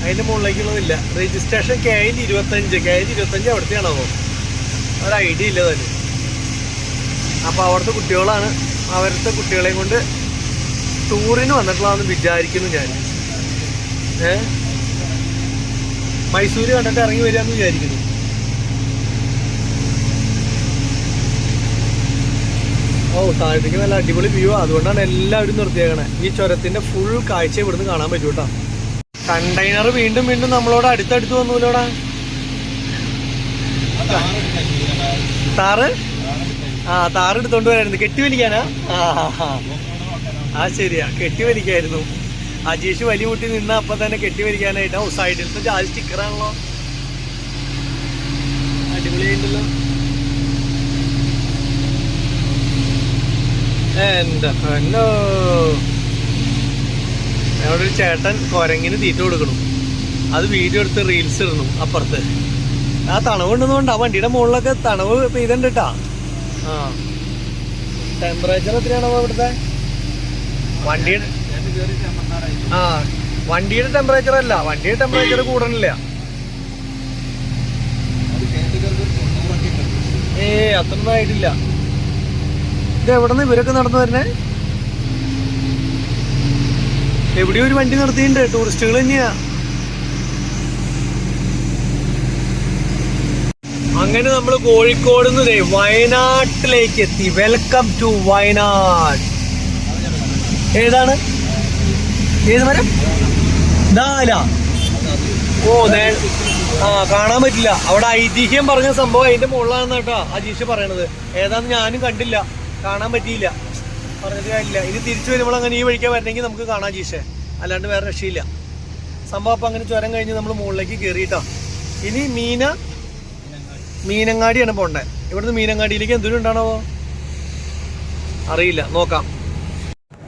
Speaker 1: അതിന്റെ മുകളിലേക്കുള്ളതില്ല. രജിസ്ട്രേഷൻ KL 25 എവിടത്തെയാണോ ഒരു ഐഡിയ ഇല്ല തന്നെ. അപ്പൊ അവിടുത്തെ കുട്ടികളാണ്. അവരുടെ കുട്ടികളെയും കൊണ്ട് ടൂറിന് വന്നിട്ടുള്ളതെന്ന് വിചാരിക്കുന്നു ഞാൻ. മൈസൂര് കണ്ടിട്ട് ഇറങ്ങി വരികയെന്ന് വിചാരിക്കുന്നു. ഓ താഴത്തേക്ക് നല്ല അടിപൊളി വ്യൂ. അതുകൊണ്ടാണ് എല്ലാവരും നിർത്തിയേക്കണേ. ഈ ചുരത്തിന്റെ ഫുൾ കാഴ്ച ഇവിടുന്ന് കാണാൻ പറ്റൂ കേട്ടോ. കണ്ടെയ്നർ വീണ്ടും വീണ്ടും നമ്മളോട് അടുത്തടുത്ത് വന്നൂലോടാ. താറ് താറ് എടുത്തോണ്ട് വരായിരുന്നു. കെട്ടി വലിക്കാനാ? ശരിയാ, കെട്ടി വലിക്കായിരുന്നു. അജീഷ് വലിയ കുട്ടി നിന്ന അപ്പൊ തന്നെ കെട്ടി വലിക്കാനായിട്ട്. ഓ സൈഡിലത്തെ ജാതി സ്റ്റിക്കറാണല്ലോ. അടിപൊളിയായിട്ടല്ലോ. എന്റെ ഫ്രണ്ടോ, അവിടെ ഒരു ചേട്ടൻ കുരങ്ങിന് തീറ്റ കൊടുക്കണം. അത് വീഡിയോ എടുത്ത് റീൽസ് ഇടണം. അപ്പുറത്ത് ആ തണവ് ഉണ്ടെന്നുകൊണ്ട് ആ വണ്ടിയുടെ മുകളിലൊക്കെ തണവ് പെയ്തണ്ട് കേട്ടാ. ആ ടെമ്പറേച്ചർ എത്രയാണോ ഇവിടുത്തെ വണ്ടിയുടെ? ആ വണ്ടിയുടെ ടെമ്പറേച്ചർ അല്ല, വണ്ടിയുടെ ടെമ്പറേച്ചർ കൂടണില്ല. അത്രയൊന്നും ആയിട്ടില്ല. ഇത് എവിടെ നിന്ന് ഇവരൊക്കെ നടന്നു വരുന്നേ? എവിടെയോ ഒരു വണ്ടി നിർത്തിയിട്ടുണ്ട്, ടൂറിസ്റ്റുകൾ തന്നെയാ. അങ്ങനെ നമ്മൾ കോഴിക്കോട് നിന്ന് വയനാട്ടിലേക്ക് എത്തി. Welcome to Wayanad. ഏതാണ്? ഏത് മരം? ദാല. ഓ കാണാൻ പറ്റില്ല. അവിടെ ഐതിഹ്യം പറഞ്ഞ സംഭവം അതിന്റെ മുകളിലാണെന്ന് കേട്ടോ അജീഷ് പറയണത്. ഏതാന്ന് ഞാനും കണ്ടില്ല, കാണാൻ പറ്റിയില്ല, പറഞ്ഞിട്ട് കാര്യമില്ല. ഇനി തിരിച്ചു വരുമ്പോൾ അങ്ങനെ ഈ വഴിക്കാൻ വരണമെങ്കിൽ നമുക്ക് കാണാം അജീഷെ, അല്ലാണ്ട് വേറെ രക്ഷയില്ല. സംഭവം അപ്പം അങ്ങനെ ചുരം കഴിഞ്ഞ് നമ്മൾ മുകളിലേക്ക് കയറിയിട്ടോ. ഇനി മീനങ്ങാടിയാണ് പോണ്ടേ. ഇവിടുന്ന് മീനങ്ങാടിയിലേക്ക് എന്തെങ്കിലും ഉണ്ടാണോ അറിയില്ല, നോക്കാം.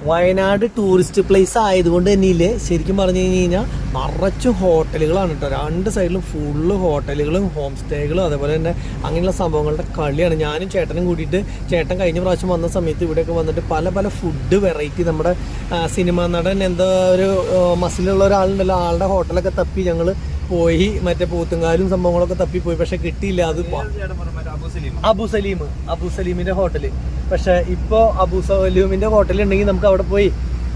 Speaker 1: വയനാട് ടൂറിസ്റ്റ് പ്ലേസ് ആയതുകൊണ്ട് തന്നെയില്ലേ ശരിക്കും പറഞ്ഞു കഴിഞ്ഞാൽ നിറച്ചും ഹോട്ടലുകളാണ് കേട്ടോ. രണ്ട് സൈഡിലും ഫുള്ള് ഹോട്ടലുകളും ഹോം സ്റ്റേകളും അതേപോലെ തന്നെ അങ്ങനെയുള്ള സംഭവങ്ങളുടെ കളിയാണ്. ഞാനും ചേട്ടനും കൂടിയിട്ട്, ചേട്ടൻ കഴിഞ്ഞ പ്രാവശ്യം വന്ന സമയത്ത് ഇവിടെയൊക്കെ വന്നിട്ട് പല പല ഫുഡ് വെറൈറ്റി, നമ്മുടെ സിനിമാ നടൻ എന്താ ഒരു മസിലുള്ള ഒരാളുണ്ടല്ലോ, ആളുടെ ഹോട്ടലൊക്കെ തപ്പി ഞങ്ങൾ പോയി. മറ്റേ പൂത്തുങ്കാലും സംഭവങ്ങളൊക്കെ തപ്പിപ്പോയി, പക്ഷെ കിട്ടിയില്ല. അത് അബുസലീമിന്റെ ഹോട്ടല്. പക്ഷെ ഇപ്പൊ അബുസലീമിന്റെ ഹോട്ടൽ ഉണ്ടെങ്കിൽ നമുക്ക് അവിടെ പോയി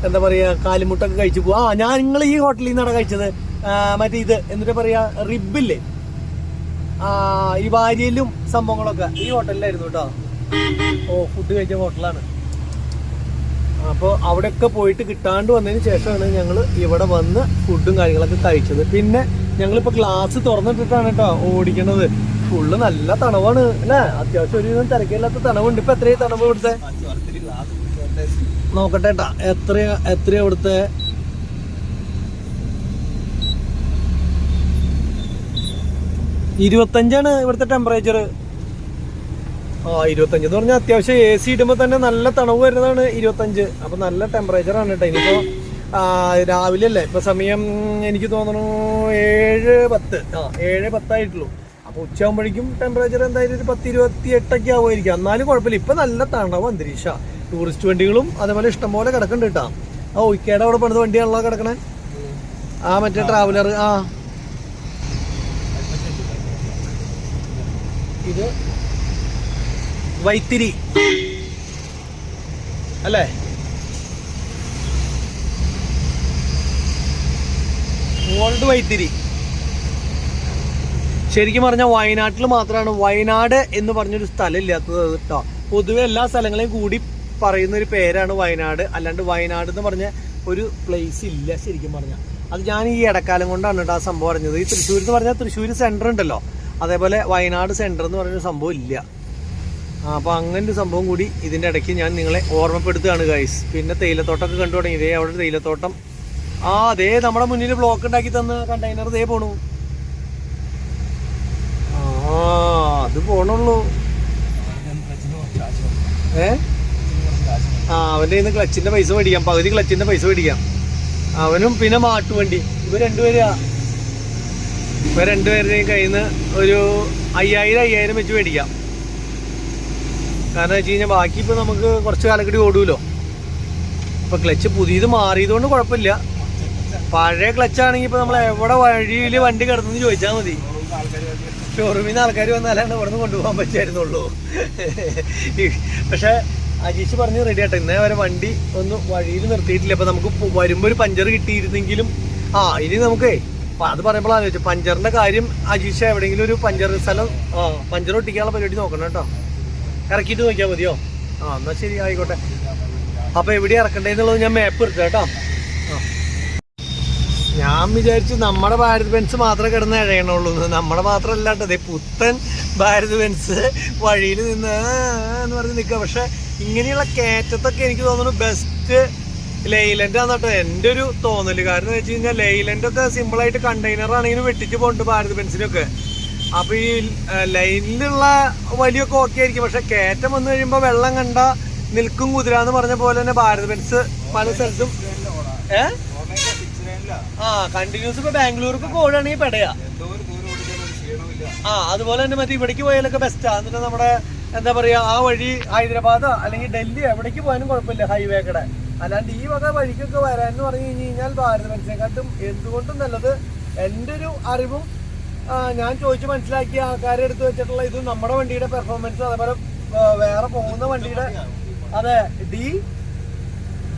Speaker 1: എന്താ പറയാ കാലിമുട്ടൊക്കെ കഴിച്ചു പോവാ. നിങ്ങൾ ഈ ഹോട്ടലിൽ നിന്നാണ് കഴിച്ചത് മറ്റേ ഇത് എന്നിട്ട് പറയാ റിബില്ലേ, ഈ വാരിയലും സംഭവങ്ങളൊക്കെ ഈ ഹോട്ടലിലായിരുന്നു കേട്ടോ. ഓ ഫുഡ് കഴിച്ച ഹോട്ടലാണ്. അപ്പോൾ അവിടെയൊക്കെ പോയിട്ട് കിട്ടാണ്ട് വന്നതിന് ശേഷമാണ് ഞങ്ങൾ ഇവിടെ വന്ന് ഫുഡും കാര്യങ്ങളൊക്കെ കഴിച്ചത്. പിന്നെ ഞങ്ങളിപ്പോൾ ഗ്ലാസ് തുറന്നിട്ടിട്ടാണ് കേട്ടോ ഓടിക്കണത്. ഫുള്ള് നല്ല തണവാണ് അല്ലേ, അത്യാവശ്യം ഒരു തിരക്കില്ലാത്ത തണവുണ്ട്. ഇപ്പൊ എത്രയും തണവ് ഇവിടുത്തെ നോക്കട്ടെ കേട്ടാ, എത്രയാ ഇവിടുത്തെ? 25 ഇവിടുത്തെ ടെമ്പറേച്ചർ. 25 എന്ന് പറഞ്ഞാൽ അത്യാവശ്യം AC ഇടുമ്പോൾ തന്നെ നല്ല തണവ് വരുന്നതാണ് 25. അപ്പൊ നല്ല ടെമ്പറേച്ചറാണ് കേട്ടോ. ഇനിയിപ്പോ രാവിലെ അല്ലേ ഇപ്പൊ സമയം, എനിക്ക് തോന്നുന്നു 7:10. 7:10 ആയിട്ടുള്ളൂ. അപ്പൊ ഉച്ചയാകുമ്പോഴേക്കും ടെമ്പറേച്ചർ എന്തായാലും ഒരു 10-28 ആവുമായിരിക്കും. എന്നാലും കുഴപ്പമില്ല. ഇപ്പൊ നല്ല തണവ് അന്തരീക്ഷ. ടൂറിസ്റ്റ് വണ്ടികളും അതേപോലെ ഇഷ്ടംപോലെ കിടക്കുന്നുണ്ട് കേട്ടോ. ഇക്കയുടെ അവിടെ പണിത് വണ്ടിയാണല്ലോ കിടക്കണേ, മറ്റേ ട്രാവലർ. ഇത് വൈത്തിരി അല്ലേ? ഓൾഡ് വൈത്തിരി. ശരിക്കും പറഞ്ഞാൽ വയനാട്ടിൽ മാത്രമാണ് വയനാട് എന്ന് പറഞ്ഞൊരു സ്ഥലം ഇല്ലാത്തത് കേട്ടോ. പൊതുവെ എല്ലാ സ്ഥലങ്ങളെയും കൂടി പറയുന്ന ഒരു പേരാണ് വയനാട്. അല്ലാണ്ട് വയനാട് എന്ന് പറഞ്ഞ ഒരു പ്ലേസ് ഇല്ല ശരിക്കും പറഞ്ഞാൽ. അത് ഞാൻ ഈ ഇടക്കാലം കൊണ്ടാണ് കേട്ടോ ആ സംഭവം അറിഞ്ഞത്. ഈ തൃശ്ശൂർ എന്ന് പറഞ്ഞാൽ തൃശ്ശൂർ സെൻറ്റർ ഉണ്ടല്ലോ, അതേപോലെ വയനാട് സെൻറ്റർ എന്ന് പറഞ്ഞൊരു സംഭവം ഇല്ല. അപ്പോൾ അങ്ങനെ ഒരു സംഭവം കൂടി ഇതിൻ്റെ ഇടയ്ക്ക് ഞാൻ നിങ്ങളെ ഓർമ്മപ്പെടുത്തുകയാണ് ഗൈസ്. പിന്നെ തേയിലത്തോട്ടമൊക്കെ കണ്ടു തുടങ്ങി. ഇതേ അവിടെ തേയിലത്തോട്ടം. അതേ നമ്മുടെ മുന്നിൽ ബ്ലോക്ക് ഉണ്ടാക്കി തന്ന കണ്ടെയ്നർ ഇതേ പോണു. അത് പോണുള്ളൂ. അവൻ്റെ കയ്യിൽ നിന്ന് ക്ലച്ചിൻ്റെ പൈസ മേടിക്കാം, പകുതി ക്ലച്ചിൻ്റെ പൈസ മേടിക്കാം. അവനും പിന്നെ മാട്ടുവണ്ടി. ഇവർ രണ്ടുപേരുടെയും കയ്യിൽ നിന്ന് ഒരു 5000 വെച്ച് മേടിക്കാം. കാരണം വെച്ച് കഴിഞ്ഞാൽ ബാക്കി ഇപ്പം നമുക്ക് കുറച്ച് കാലക്കടി ഓടുമല്ലോ. ഇപ്പം ക്ലച്ച് പുതിയത് മാറിയതുകൊണ്ട് കുഴപ്പമില്ല. പഴയ ക്ലച്ചാണെങ്കിൽ ഇപ്പം നമ്മൾ എവിടെ വഴിയിൽ വണ്ടി കിടന്നെന്ന് ചോദിച്ചാൽ മതി. ഷോറൂമിൽ നിന്ന് ആൾക്കാർ വന്നാലാണ് ഇവിടെ നിന്ന് കൊണ്ടുപോകാൻ പറ്റുമായിരുന്നുള്ളൂ. പക്ഷേ അജീഷ് പറഞ്ഞ് റെഡി ആട്ടെ, ഇന്നേ വരെ വണ്ടി ഒന്ന് വഴിയിൽ നിർത്തിയിട്ടില്ല. അപ്പം നമുക്ക് വരുമ്പോൾ ഒരു പഞ്ചർ കിട്ടിയിരുന്നെങ്കിലും ഇനി നമുക്ക് അത് പറയുമ്പോഴാണ് ചോദിച്ചത് പഞ്ചറിൻ്റെ കാര്യം. അജീഷ് എവിടെയെങ്കിലും ഒരു പഞ്ചർ സ്ഥലം പഞ്ചർ ഒട്ടിക്കാനുള്ള പരിപാടി നോക്കണം കേട്ടോ. ഇറക്കിയിട്ട് നോക്കിയാൽ മതിയോ? എന്നാൽ ശരി, ആയിക്കോട്ടെ. അപ്പോൾ എവിടെ ഇറക്കണ്ടേന്നുള്ളത് ഞാൻ മാപ്പ് എടുത്തു കേട്ടോ. ഞാൻ വിചാരിച്ചു നമ്മുടെ ഭാരത് ബെൻസ് മാത്രമേ കിടന്ന് ഇഴയണുള്ളൂ. നമ്മുടെ മാത്രമല്ല കേട്ടോ, അതേ പുത്തൻ ഭാരത് ബെൻസ് വഴിയിൽ നിന്ന് എന്ന് പറഞ്ഞ് നിൽക്കുക. പക്ഷെ ഇങ്ങനെയുള്ള കയറ്റത്തൊക്കെ എനിക്ക് തോന്നുന്നു ബെസ്റ്റ് ലെയ്ലൻഡ് ആണ് കേട്ടോ എൻ്റെ ഒരു തോന്നല്. കാരണം എന്ന് വെച്ച് കഴിഞ്ഞാൽ ലെയ്ലൻഡൊക്കെ സിമ്പിളായിട്ട് കണ്ടെയ്നർ ആണെങ്കിലും വെട്ടിച്ച് പോകുന്നുണ്ട് ഭാരത് ബെൻസിനൊക്കെ. അപ്പോൾ ഈ ലൈനിലുള്ള വലിയൊക്കെ ഓക്കെ ആയിരിക്കും, പക്ഷെ കയറ്റം വന്നു കഴിയുമ്പോൾ വെള്ളം കണ്ട നിൽക്കും കുതിര എന്ന് പറഞ്ഞ പോലെ തന്നെ ഭാരത് ബെൻസ് പല സ്ഥലത്തും കണ്ടിന്യൂസ്. ഇപ്പൊ ബാംഗ്ലൂർക്ക് ഓടുകയാണെങ്കിൽ പെടയാ. അതുപോലെ തന്നെ മറ്റേ ഇവിടേക്ക് പോയാലൊക്കെ ബെസ്റ്റാ. എന്നിട്ട് നമ്മുടെ എന്താ പറയാ ആ വഴി ഹൈദരാബാദോ അല്ലെങ്കിൽ ഡൽഹി എവിടേക്ക് പോകാനും കുഴപ്പമില്ല, ഹൈവേ കട. അല്ലാണ്ട് ഈ വക വഴിക്കൊക്കെ വരാന്ന് പറഞ്ഞു കഴിഞ്ഞാൽ ഭാരത് ബെൻസിനെക്കാട്ടും എന്തുകൊണ്ടും നല്ലത്. എൻ്റെ ഒരു അറിവും ഞാൻ ചോദിച്ച് മനസ്സിലാക്കിയ ആൾക്കാരെ എടുത്ത് വെച്ചിട്ടുള്ള ഇത് നമ്മുടെ വണ്ടിയുടെ പെർഫോമൻസ്, അതേപോലെ വേറെ പോകുന്ന വണ്ടിയുടെ അതെ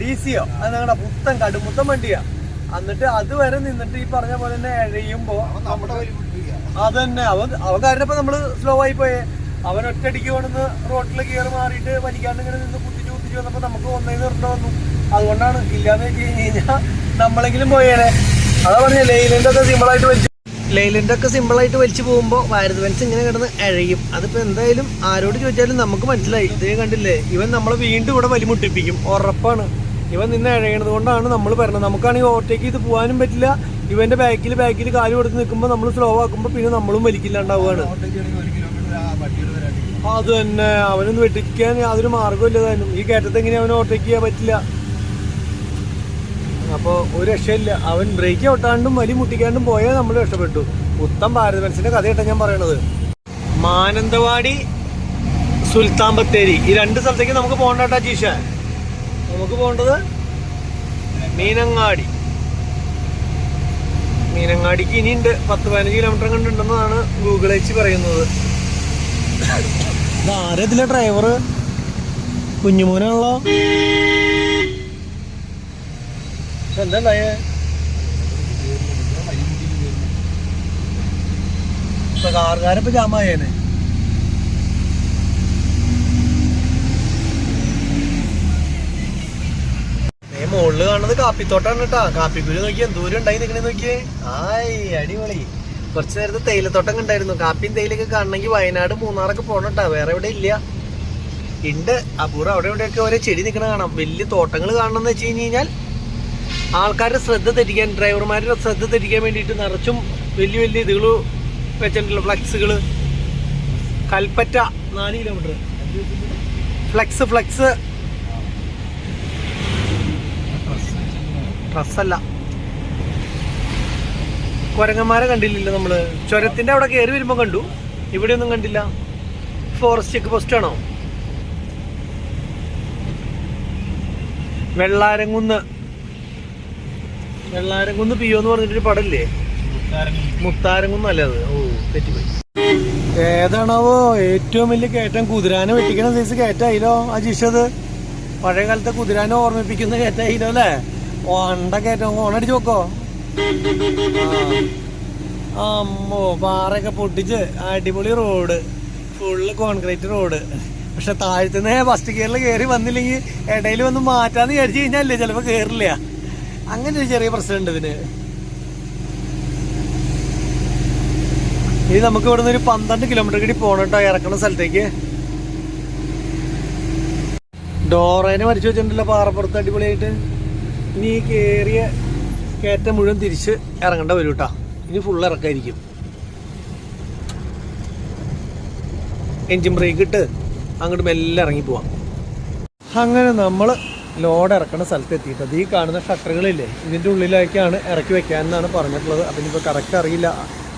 Speaker 1: DC അത് ഞങ്ങളുടെ പുത്തൻ കടുമുത്തൻ വണ്ടിയാ. എന്നിട്ട് അതുവരെ നിന്നിട്ട് ഈ പറഞ്ഞ പോലെ തന്നെ എഴയുമ്പോ അത് തന്നെ അവൻ കാരണം ഇപ്പൊ നമ്മള് സ്ലോ ആയി പോയേ. അവൻ ഒറ്റയടിക്ക് കൊണ്ടുവന്ന് റോട്ടിൽ കയറി മാറിയിട്ട് വലിക്കാണ്ട് ഇങ്ങനെ നിന്ന് കുത്തിച്ചു വന്നപ്പോ നമുക്ക് ഒന്നേ നിർത്ത വന്നു. അതുകൊണ്ടാണ്, ഇല്ലാന്ന് വെച്ച് കഴിഞ്ഞാൽ നമ്മളെങ്കിലും പോയേനെ. അതാ പറഞ്ഞ ലെയിലിന്റെ ഒക്കെ സിമ്പിളായിട്ട് വലിച്ചു പോകുമ്പോൾ ഭാരത് ബെൻസ് ഇങ്ങനെ കിടന്ന് എഴയും. അതിപ്പോ എന്തായാലും ആരോട് ചോദിച്ചാലും നമുക്ക് മനസ്സിലായി. ഇതേ കണ്ടില്ലേ, ഇവൻ നമ്മളെ വീണ്ടും ഇവിടെ വലിമുട്ടിപ്പിക്കും, ഉറപ്പാണ്. ഇവൻ നിന്ന് എഴയണത് കൊണ്ടാണ് നമ്മൾ പറഞ്ഞത്. നമുക്കാണെങ്കിൽ ഓവർടേക്ക് ചെയ്ത് പോകാനും പറ്റില്ല. ഇവന്റെ ബാക്കിൽ കാല് കൊടുത്ത് നിൽക്കുമ്പോൾ നമ്മൾ സ്ലോ ആക്കുമ്പോൾ പിന്നെ നമ്മളും വലിക്കില്ലാണ്ടാവുകയാണ്. അത് തന്നെ, അവനൊന്ന് വെട്ടിക്കാൻ യാതൊരു മാർഗമില്ലതായിരുന്നു. ഈ കയറ്റത്ത് എങ്ങനെ അവന് ഓവർടേക്ക് ചെയ്യാൻ പറ്റില്ല. അപ്പോൾ ഒരു രക്ഷയില്ല. അവൻ ബ്രേക്ക് ഔട്ടാണ്ടും വലി മുട്ടിക്കാണ്ടും പോയാൽ നമ്മൾ രക്ഷപ്പെട്ടു. ഉത്തം ഭാരത് ബെൻസിന്റെ കഥയായിട്ടാ ഞാൻ പറയണത്. മാനന്തവാടി, സുൽത്താൻ ബത്തേരി, ഈ 2 സ്ഥലത്തേക്ക് നമുക്ക് പോകണ്ടാ ജീഷ. നമുക്ക് പോകേണ്ടത് മീനങ്ങാടിക്ക് ഇനിയുണ്ട് 10-15 കിലോമീറ്റർ കണ്ടുണ്ടെന്നാണ് ഗൂഗിൾ എച്ച് പറയുന്നത്. ആരതിലെ ഡ്രൈവർ കുഞ്ഞുമോനാണല്ലോ. എന്താണ്ടായേ ഇപ്പൊ കാറുകാരിപ്പോ ജാമായേനെ. മുകളില് കാണുന്നത് കാപ്പിത്തോട്ടാണ് കേട്ടാ. കാപ്പിക്കുരു നോക്കി എന്തോരം ഉണ്ടായി നിൽക്കണേ നോക്കിയേ. ആയ് അടിപൊളി. കുറച്ചു നേരത്തെ തേയിലത്തോട്ടം ഉണ്ടായിരുന്നു. കാപ്പിയും തേയിലൊക്കെ കാണണമെങ്കിൽ വയനാട് മൂന്നാറൊക്കെ പോകണട്ടാ, വേറെ എവിടെ ഇല്ല. ഉണ്ട് അപൂർവം അവിടെ എവിടെയൊക്കെ ഓരോ ചെടി നിൽക്കണ കാണാം. വലിയ തോട്ടങ്ങൾ കാണണം എന്ന് വെച്ച് കഴിഞ്ഞാൽ ആൾക്കാരുടെ ശ്രദ്ധ തെറ്റിക്കാൻ, ഡ്രൈവർമാരുടെ ശ്രദ്ധ തെറ്റിക്കാൻ വേണ്ടിയിട്ട് നിറച്ചും വലിയ ഇതുകൾ വെച്ചിട്ടുള്ള ഫ്ലക്സുകൾ. കൽപ്പറ്റ 4 കിലോമീറ്റർ ഫ്ലക്സ് ഡ്രസ്സല്ല, കുരങ്ങന്മാരെ കണ്ടില്ലല്ലോ നമ്മള്. ചുരത്തിന്റെ അവിടെ കയറി വരുമ്പോ കണ്ടു, ഇവിടെ ഒന്നും കണ്ടില്ല. ഫോറസ്റ്റ് ചെക്ക് പോസ്റ്റ് ആണോ? വെള്ളാരംകുന്ന് പിയോ എന്ന് പറഞ്ഞിട്ടൊരു പടല്ലേ, മുത്താരംകുന്നല്ലേ അത്? ഓ തെറ്റിപ്പോയി. ഏതാണാവോ ഏറ്റവും വലിയ കയറ്റം? കുതിരാനെ വെട്ടിക്കണ സൈസ് കയറ്റായില്ലോ അജീഷത്. പഴയ കാലത്തെ കുതിരാനെ ഓർമ്മിപ്പിക്കുന്ന കയറ്റായില്ലോ അല്ലേ? ഓണ്ട കയറ്റം ഓണടിച്ച് നോക്കോ. അമ്മോ, പാറയൊക്കെ പൊട്ടിച്ച് അടിപൊളി റോഡ്, ഫുള്ള് കോൺക്രീറ്റ് റോഡ്. പക്ഷെ താഴത്തുനിന്ന് ഫസ്റ്റ് ഗിയറിൽ കയറി വന്നില്ലെങ്കിൽ ഇടയിൽ വന്ന് മാറ്റാന്ന് വിചാരിച്ചു കഴിഞ്ഞാലേ ചിലപ്പോ കയറില്ല. അങ്ങനെ ഒരു ചെറിയ പ്രശ്നമുണ്ട് ഇതിന്. ഇനി നമുക്ക് ഇവിടെ നിന്ന് ഒരു 12 കിലോമീറ്റർ കൂടി പോകണം കേട്ടോ ഇറക്കണ സ്ഥലത്തേക്ക്. ഡോറേനെ വരച്ചു വെച്ചിട്ടുണ്ടല്ലോ പാറപ്പുറത്ത് അടിപൊളിയായിട്ട്. ഇനി ഈ കയറിയ കയറ്റം മുഴുവൻ തിരിച്ച് ഇറങ്ങേണ്ട വരും കേട്ടോ. ഇനി ഫുൾ ഇറക്കായിരിക്കും. എൻജിൻ ബ്രേക്ക് ഇട്ട് അങ്ങോട്ട് മെല്ലെ ഇറങ്ങി പോവാം. അങ്ങനെ നമ്മൾ ലോഡ് ഇറക്കുന്ന സ്ഥലത്ത് എത്തിയിട്ടത് ഈ കാണുന്ന ഷട്ടറുകളില്ലേ, ഇതിൻ്റെ ഉള്ളിലേക്കാണ് ഇറക്കി വെക്കാനെന്നാണ് പറഞ്ഞിട്ടുള്ളത്. അപ്പം ഇനിയിപ്പോൾ കറക്റ്റ് അറിയില്ല.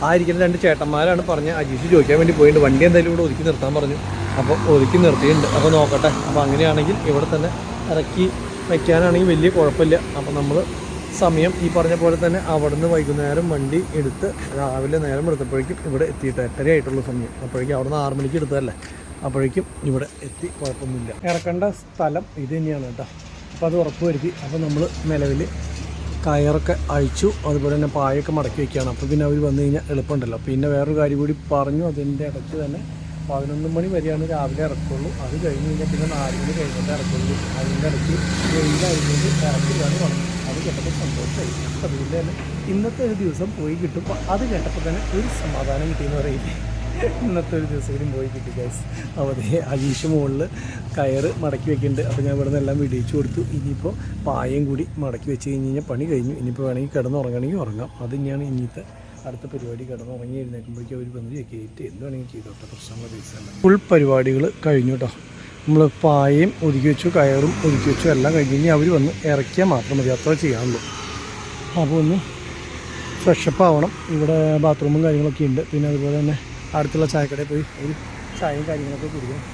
Speaker 1: ആയിരിക്കുന്ന 2 ചേട്ടന്മാരാണ് പറഞ്ഞത്. അജീഷ് ചോദിക്കാൻ വേണ്ടി പോയിട്ടുണ്ട്. വണ്ടി എന്തായാലും ഇവിടെ ഒതുക്കി നിർത്താൻ പറഞ്ഞു. അപ്പോൾ ഒതുക്കി നിർത്തിയിട്ടുണ്ട്. അപ്പോൾ നോക്കട്ടെ. അപ്പോൾ അങ്ങനെയാണെങ്കിൽ ഇവിടെ തന്നെ ഇറക്കി വയ്ക്കാനാണെങ്കിൽ വലിയ കുഴപ്പമില്ല. അപ്പോൾ നമ്മൾ സമയം ഈ പറഞ്ഞ പോലെ തന്നെ അവിടെ നിന്ന് വൈകുന്നേരം വണ്ടി എടുത്ത് രാവിലെ നേരം എടുത്തപ്പോഴേക്കും ഇവിടെ എത്തിയിട്ട് 8:30 ആയിട്ടുള്ള സമയം. അപ്പോഴേക്കും അവിടെ നിന്ന് 6 മണിക്ക് എടുത്തതല്ലേ, അപ്പോഴേക്കും ഇവിടെ എത്തി. കുഴപ്പമൊന്നുമില്ല. ഇറക്കേണ്ട സ്ഥലം ഇത് തന്നെയാണ് കേട്ടോ. അപ്പോൾ അത് ഉറപ്പ് വരുത്തി. അപ്പോൾ നമ്മൾ നിലവിൽ കയറൊക്കെ അഴിച്ചു, അതുപോലെ തന്നെ പായൊക്കെ മടക്കി വയ്ക്കുകയാണ്. അപ്പോൾ പിന്നെ അവർ വന്നു കഴിഞ്ഞാൽ എളുപ്പമുണ്ടല്ലോ. പിന്നെ വേറൊരു കാര്യം കൂടി പറഞ്ഞു. അതിൻ്റെ ഇടയ്ക്ക് തന്നെ 11 മണി വരെയാണ് രാവിലെ ഇറക്കുള്ളൂ. അത് കഴിഞ്ഞ് കഴിഞ്ഞാൽ പിന്നെ 4 മണി കഴിഞ്ഞിട്ട് ഇറക്കുള്ളൂ. അതിൻ്റെ ഇടയ്ക്ക് വെയിലായതുകൊണ്ട് ഇറക്കുകയാണ് പറഞ്ഞു. അത് കേട്ടപ്പോൾ സന്തോഷമായി. അതുകൊണ്ട് തന്നെ ഇന്നത്തെ ഒരു ദിവസം പോയി കിട്ടും. അത് കേട്ടപ്പോൾ തന്നെ ഒരു സമാധാനം കിട്ടിയെന്ന് പറയില്ലേ. ഇന്നത്തെ ഒരു ദിവസം കൂടി പോയി കിട്ടി ഗൈസ്. അവധി അജീഷ് മുകളിൽ കയറ് മടക്കി വെക്കുന്നുണ്ട്. അപ്പോൾ ഞാൻ ഇവിടെ നിന്നെല്ലാം വിടിയിച്ചു കൊടുത്തു. ഇനിയിപ്പോൾ പായം കൂടി മടക്കി വെച്ച് കഴിഞ്ഞ് കഴിഞ്ഞാൽ പണി കഴിഞ്ഞു. ഇനിയിപ്പോൾ വേണമെങ്കിൽ കിടന്നുറങ്ങണമെങ്കിൽ ഉറങ്ങാം. അത് തന്നെയാണ് ഇനിയത്തെ അടുത്ത പരിപാടി. കിടന്നുറങ്ങി എഴുന്നേൽക്കുമ്പോഴേക്കും അവർ വന്ന് കയറ്റി എന്ത് വേണമെങ്കിൽ ചെയ്തോട്ടെ, പ്രശ്നമുള്ള ദിവസമല്ല. ഫുൾ പരിപാടികൾ കഴിഞ്ഞു കേട്ടോ. നമ്മൾ പായയും ഒതുക്കി വെച്ചു, കയറും ഒതുക്കി വെച്ചു, എല്ലാം കഴിഞ്ഞ് കഴിഞ്ഞാൽ അവർ വന്ന് ഇറക്കിയാൽ മാത്രം മതി. അത്ര ചെയ്യാനുള്ളൂ. അപ്പോൾ ഒന്ന് ഫ്രഷപ്പ് ആവണം. ഇവിടെ ബാത്റൂമും കാര്യങ്ങളൊക്കെ ഉണ്ട്. പിന്നെ അതുപോലെ തന്നെ അടുത്തുള്ള ചായക്കടയിൽ പോയി ഒരു ചായയും കാര്യങ്ങളൊക്കെ കുടിക്കണം.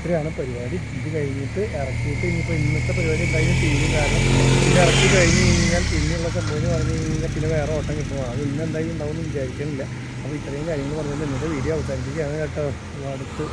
Speaker 3: ഇത്രയാണ് പരിപാടി. ഇത് കഴിഞ്ഞിട്ട് ഇറക്കിയിട്ട് ഇനിയിപ്പോൾ ഇന്നത്തെ പരിപാടി എന്തായാലും തീരും. കാരണം ഇത് ഇറക്കി കഴിഞ്ഞ് കഴിഞ്ഞാൽ പിന്നെയുള്ള സംഭവം എന്ന് പറഞ്ഞു കഴിഞ്ഞാൽ പിന്നെ വേറെ ഓട്ടം കിട്ടുമോ അത് ഇന്ന് എന്തായാലും ഉണ്ടാവുമെന്ന് വിചാരിക്കുന്നില്ല. അപ്പോൾ ഇത്രയും കാര്യങ്ങൾ പറഞ്ഞുകൊണ്ട് ഇന്നത്തെ വീഡിയോ അവസാനിപ്പിക്കുകയാണ് കേട്ടോ. അടുത്ത്